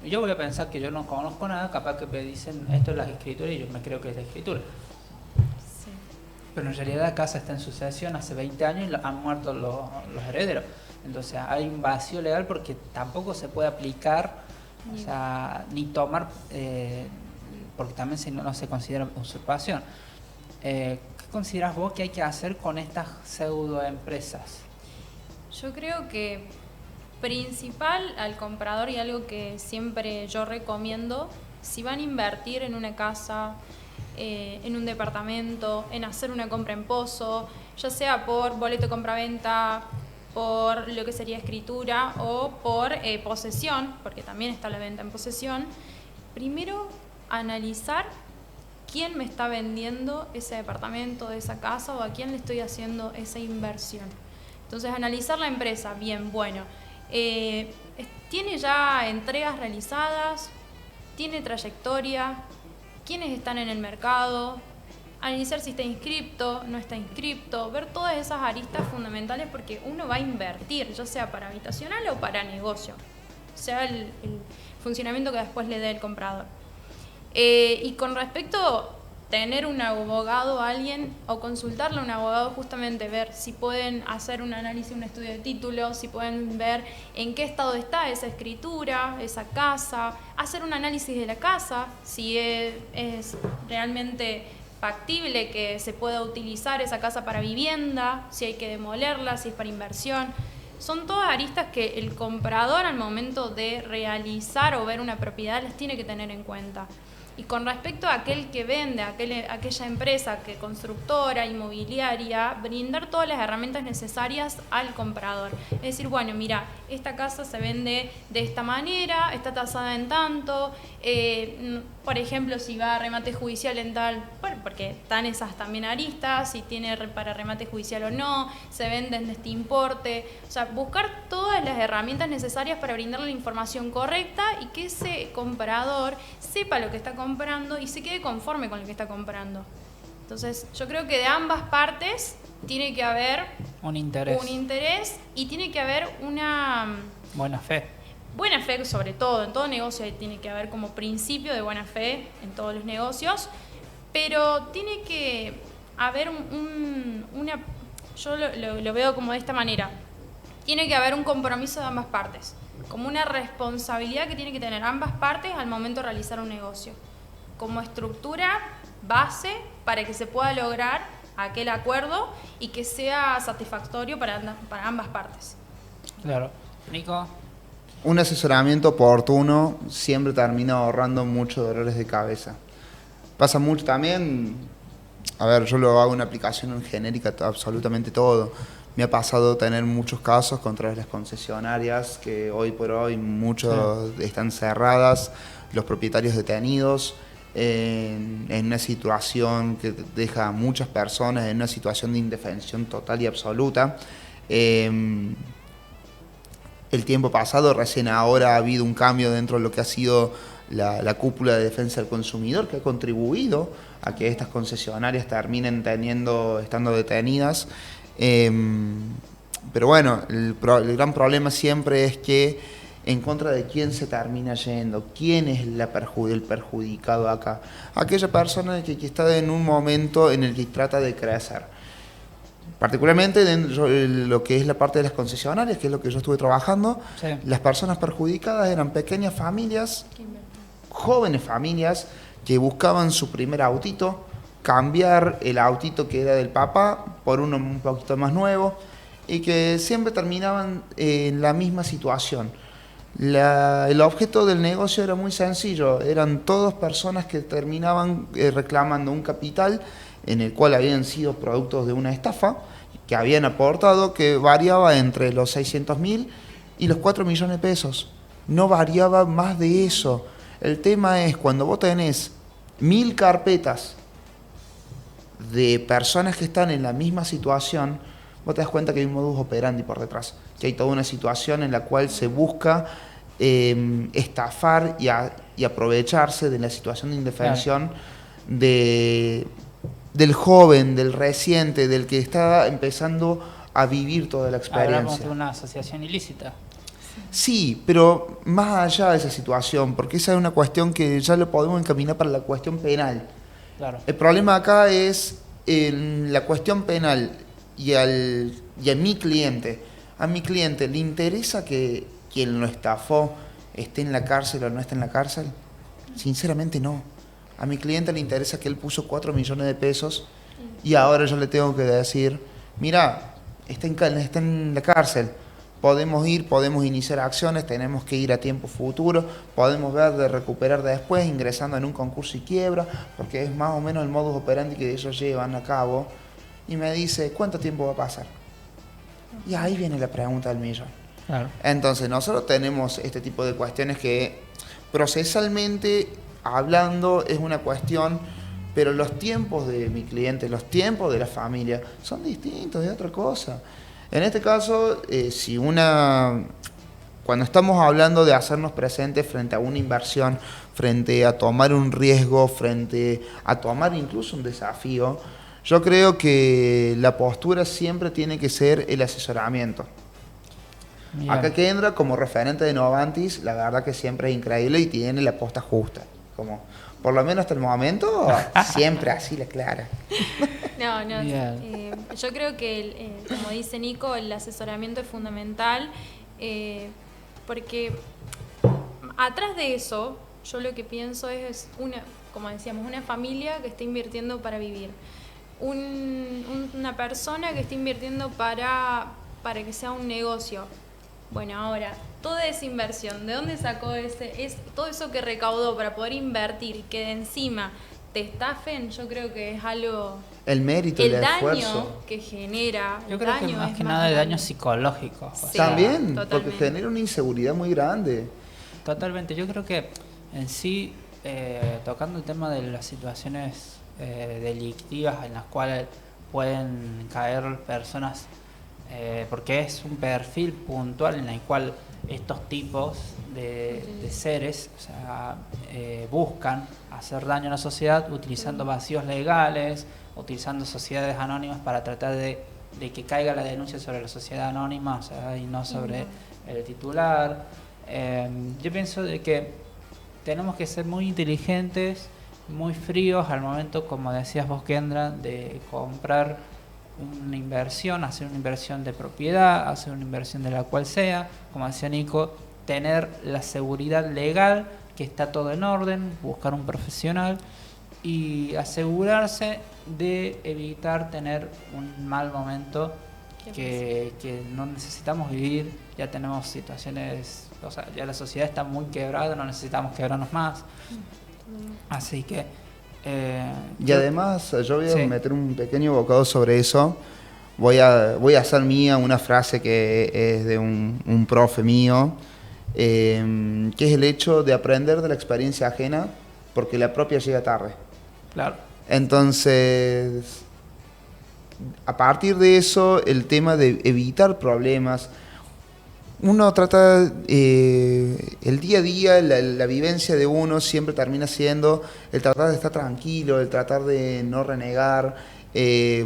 Y yo voy a pensar que yo no conozco nada, capaz que me dicen, esto es la escritura, y yo me creo que es la escritura. Sí. Pero en realidad la casa está en sucesión hace 20 años y han muerto los herederos. Entonces hay un vacío legal porque tampoco se puede aplicar, o sea, ni tomar, porque también no se considera usurpación. ¿Qué consideras vos que hay que hacer con estas pseudo empresas? Yo creo que principal al comprador, y algo que siempre yo recomiendo, si van a invertir en una casa, en un departamento, en hacer una compra en pozo, ya sea por boleto de compra-venta, por lo que sería escritura o por posesión, porque también está la venta en posesión, primero analizar quién me está vendiendo ese departamento, esa casa, o a quién le estoy haciendo esa inversión. Entonces, analizar la empresa, bien, bueno, ¿tiene ya entregas realizadas? ¿Tiene trayectoria? ¿Quiénes están en el mercado? Analizar si está inscripto, no está inscripto, ver todas esas aristas fundamentales porque uno va a invertir, ya sea para habitacional o para negocio, sea el funcionamiento que después le dé el comprador. Y con respecto a tener un abogado, alguien, o consultarle a un abogado, justamente ver si pueden hacer un análisis, un estudio de títulos, si pueden ver en qué estado está esa escritura, esa casa, hacer un análisis de la casa, si es realmente factible que se pueda utilizar esa casa para vivienda, si hay que demolerla, si es para inversión. Son todas aristas que el comprador al momento de realizar o ver una propiedad les tiene que tener en cuenta. Y con respecto a aquel que vende, aquella empresa, que constructora, inmobiliaria, brindar todas las herramientas necesarias al comprador. Es decir, bueno, mira, esta casa se vende de esta manera, está tasada en tanto, por ejemplo, si va a remate judicial en tal, bueno, porque están esas también aristas, si tiene para remate judicial o no, se vende en este importe. O sea, buscar todas las herramientas necesarias para brindarle la información correcta y que ese comprador sepa lo que está comprando y se quede conforme con lo que está comprando. Entonces, yo creo que de ambas partes tiene que haber Un interés. Y tiene que haber una Buena fe. buena fe, sobre todo. En todo negocio tiene que haber como principio de buena fe en todos los negocios, pero tiene que haber yo lo veo como de esta manera, tiene que haber un compromiso de ambas partes, como una responsabilidad que tiene que tener ambas partes al momento de realizar un negocio, como estructura base para que se pueda lograr aquel acuerdo y que sea satisfactorio para ambas partes. Claro. Nico. Un asesoramiento oportuno siempre termina ahorrando muchos dolores de cabeza. Pasa mucho también, a ver, yo lo hago en una aplicación genérica, absolutamente todo. Me ha pasado tener muchos casos contra las concesionarias, que hoy por hoy muchos están cerradas, los propietarios detenidos, en una situación que deja a muchas personas en una situación de indefensión total y absoluta. El tiempo pasado, recién ahora ha habido un cambio dentro de lo que ha sido la cúpula de defensa del consumidor, que ha contribuido a que estas concesionarias terminen estando detenidas. Pero bueno, el gran problema siempre es que ¿en contra de quién se termina yendo? ¿Quién es el perjudicado acá? Aquella persona que está en un momento en el que trata de crecer. Particularmente dentro de lo que es la parte de las concesionarias, que es lo que yo estuve trabajando, Sí. las personas perjudicadas eran pequeñas familias, jóvenes familias, que buscaban su primer autito, cambiar el autito que era del papá por uno un poquito más nuevo, y que siempre terminaban en la misma situación. El objeto del negocio era muy sencillo, eran todas personas que terminaban reclamando un capital en el cual habían sido productos de una estafa, que habían aportado, que variaba entre los 600.000 y los 4 millones de pesos. No variaba más de eso. El tema es cuando vos tenés 1000 carpetas de personas que están en la misma situación, vos te das cuenta que hay un modus operandi por detrás, que hay toda una situación en la cual se busca estafar y aprovecharse de la situación de indefensión del joven, del reciente, del que está empezando a vivir toda la experiencia. Hablamos de una asociación ilícita. Sí, pero más allá de esa situación, porque esa es una cuestión que ya lo podemos encaminar para la cuestión penal. Claro. El problema acá es en la cuestión penal y a mi cliente. A mi cliente, ¿le interesa que quien lo estafó esté en la cárcel o no esté en la cárcel? Sinceramente no. A mi cliente le interesa que él puso 4 millones de pesos y ahora yo le tengo que decir, mira, está en la cárcel. Podemos ir, podemos iniciar acciones, tenemos que ir a tiempo futuro, podemos ver de recuperar después ingresando en un concurso y quiebra, porque es más o menos el modus operandi que ellos llevan a cabo. Y me dice, ¿cuánto tiempo va a pasar? Y ahí viene la pregunta del millón. Claro. Entonces nosotros tenemos este tipo de cuestiones que procesalmente hablando es una cuestión, pero los tiempos de mi cliente, los tiempos de la familia son distintos, es otra cosa. En este caso, cuando estamos hablando de hacernos presentes frente a una inversión, frente a tomar un riesgo, frente a tomar incluso un desafío, yo creo que la postura siempre tiene que ser el asesoramiento. Bien. Acá Kendra, como referente de Novantis, la verdad que siempre es increíble y tiene la posta justa. Como, por lo menos hasta el momento, siempre así la clara. No, Bien. yo creo que, como dice Nico, el asesoramiento es fundamental, porque atrás de eso, yo lo que pienso es como decíamos, una familia que está invirtiendo para vivir, una persona que está invirtiendo para que sea un negocio. Bueno, ahora, toda esa inversión, ¿de dónde sacó todo eso que recaudó para poder invertir y que de encima te estafen? Yo creo que es algo... El mérito, el esfuerzo. El daño que genera. Yo creo que más que nada el daño psicológico. O Sí. sea, También, totalmente. porque genera una inseguridad muy grande. Totalmente. Yo creo que en sí, tocando el tema de las situaciones delictivas en las cuales pueden caer personas, porque es un perfil puntual en el cual estos tipos de seres, o sea, buscan hacer daño a la sociedad utilizando vacíos legales, utilizando sociedades anónimas para tratar de que caiga la denuncia sobre la sociedad anónima, o sea, y no sobre el titular. Yo pienso de que tenemos que ser muy inteligentes, muy fríos al momento, como decías vos, Kendra, de comprar una inversión, hacer una inversión de propiedad, hacer una inversión de la cual sea, como decía Nico, tener la seguridad legal, que está todo en orden, buscar un profesional y asegurarse de evitar tener un mal momento que no necesitamos vivir. Ya tenemos situaciones, o sea, ya la sociedad está muy quebrada, no necesitamos quebrarnos más. Así que... Y además, yo voy a Sí. meter un pequeño bocado sobre eso. Voy a hacer mía una frase que es de un profe mío, que es el hecho de aprender de la experiencia ajena, porque la propia llega tarde. Claro. Entonces, a partir de eso, el tema de evitar problemas, uno trata, el día a día, la vivencia de uno siempre termina siendo el tratar de estar tranquilo, el tratar de no renegar,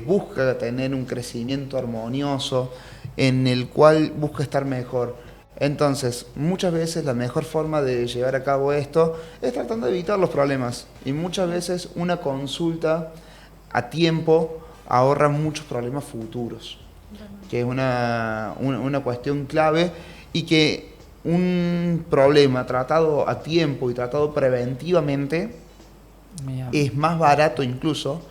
busca tener un crecimiento armonioso en el cual busca estar mejor. Entonces, muchas veces la mejor forma de llevar a cabo esto es tratando de evitar los problemas. Y muchas veces una consulta a tiempo ahorra muchos problemas futuros, que es una cuestión clave, y que un problema tratado a tiempo y tratado preventivamente es más barato incluso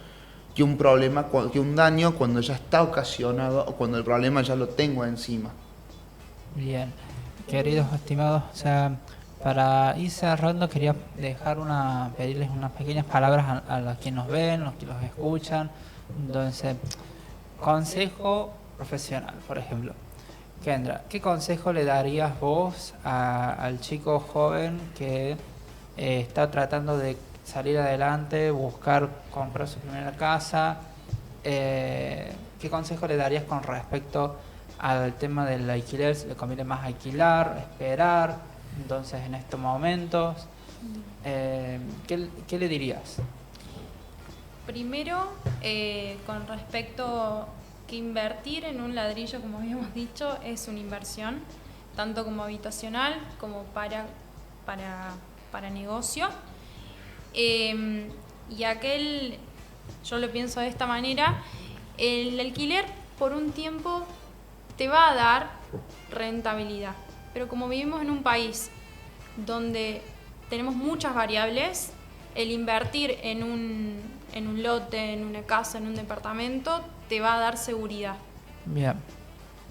que un problema, que un daño cuando ya está ocasionado o cuando el problema ya lo tengo encima. Bien, queridos estimados, o sea, para ir cerrando quería pedirles unas pequeñas palabras a los que nos ven, los que los escuchan. Entonces, consejo profesional, por ejemplo. Kendra, ¿qué consejo le darías vos al chico joven que está tratando de salir adelante, buscar comprar su primera casa? ¿Qué consejo le darías con respecto al tema del alquiler? ¿Se le conviene más alquilar, esperar? Entonces, en estos momentos, ¿qué le dirías? Primero, con respecto que invertir en un ladrillo, como habíamos dicho, es una inversión, tanto como habitacional como para negocio. Y yo lo pienso de esta manera, el alquiler por un tiempo te va a dar rentabilidad, pero como vivimos en un país donde tenemos muchas variables, el invertir en un lote, en una casa, en un departamento, te va a dar seguridad. Bien.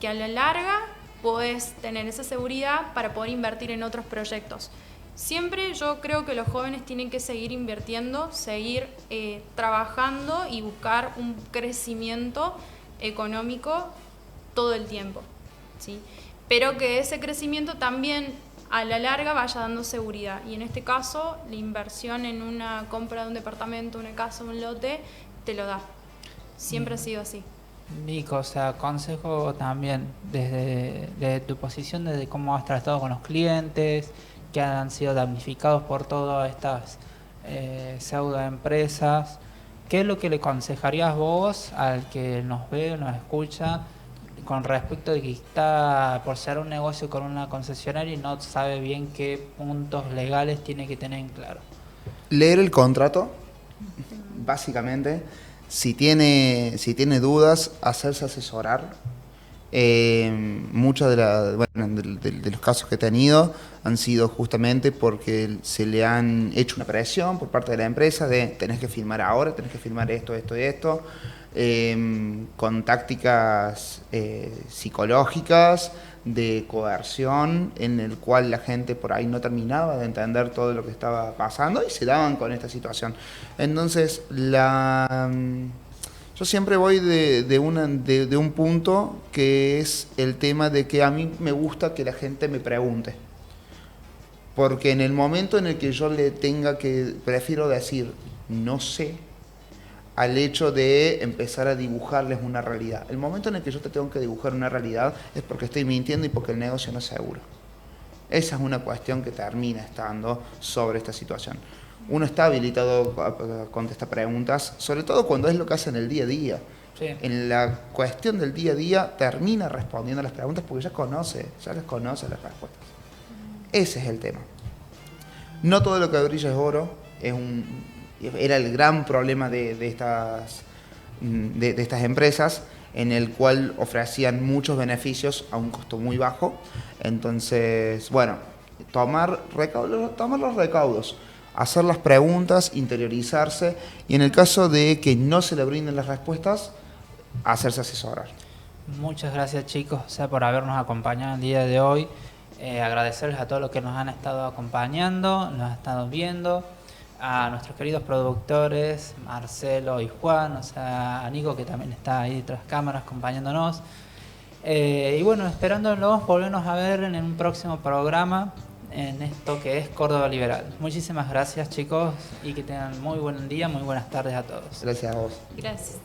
Que a la larga podés tener esa seguridad para poder invertir en otros proyectos. Siempre yo creo que los jóvenes tienen que seguir invirtiendo, seguir trabajando y buscar un crecimiento económico todo el tiempo, ¿sí? Pero que ese crecimiento también a la larga vaya dando seguridad. Y en este caso, la inversión en una compra de un departamento, una casa, un lote, te lo da. Siempre ha sido así. Nico, o sea, consejo también desde tu posición, desde cómo has tratado con los clientes que han sido damnificados por todas estas pseudo empresas. ¿Qué es lo que le aconsejarías vos al que nos ve, nos escucha, con respecto de que está por ser un negocio con una concesionaria y no sabe bien qué puntos legales tiene que tener en claro? Leer el contrato, básicamente. Si tiene dudas, hacerse asesorar. Muchos de los casos que he tenido han sido justamente porque se le han hecho una presión por parte de la empresa de tenés que firmar ahora, tenés que firmar esto, esto y esto, con tácticas psicológicas de coerción, en el cual la gente por ahí no terminaba de entender todo lo que estaba pasando y se daban con esta situación. Entonces, yo siempre voy de un punto que es el tema de que a mí me gusta que la gente me pregunte. Porque en el momento en el que yo prefiero decir no sé, al hecho de empezar a dibujarles una realidad. El momento en el que yo te tengo que dibujar una realidad es porque estoy mintiendo y porque el negocio no es seguro. Esa es una cuestión que termina estando sobre esta situación. Uno está habilitado a contestar preguntas, sobre todo cuando es lo que hace en el día a día. Sí. En la cuestión del día a día termina respondiendo a las preguntas porque ya les conoce las respuestas. Ese es el tema. No todo lo que brilla es oro, era el gran problema de estas empresas, en el cual ofrecían muchos beneficios a un costo muy bajo. Entonces, bueno, tomar los recaudos, hacer las preguntas, interiorizarse, y en el caso de que no se le brinden las respuestas, hacerse asesorar. Muchas gracias, chicos, por habernos acompañado el día de hoy. Agradecerles a todos los que nos han estado acompañando, nos han estado viendo, a nuestros queridos productores, Marcelo y Juan, a Nico, que también está ahí tras cámaras acompañándonos. Y bueno, esperándolos volvernos a ver en un próximo programa en esto que es Córdoba Liberal. Muchísimas gracias, chicos, y que tengan muy buen día, muy buenas tardes a todos. Gracias a vos. Gracias.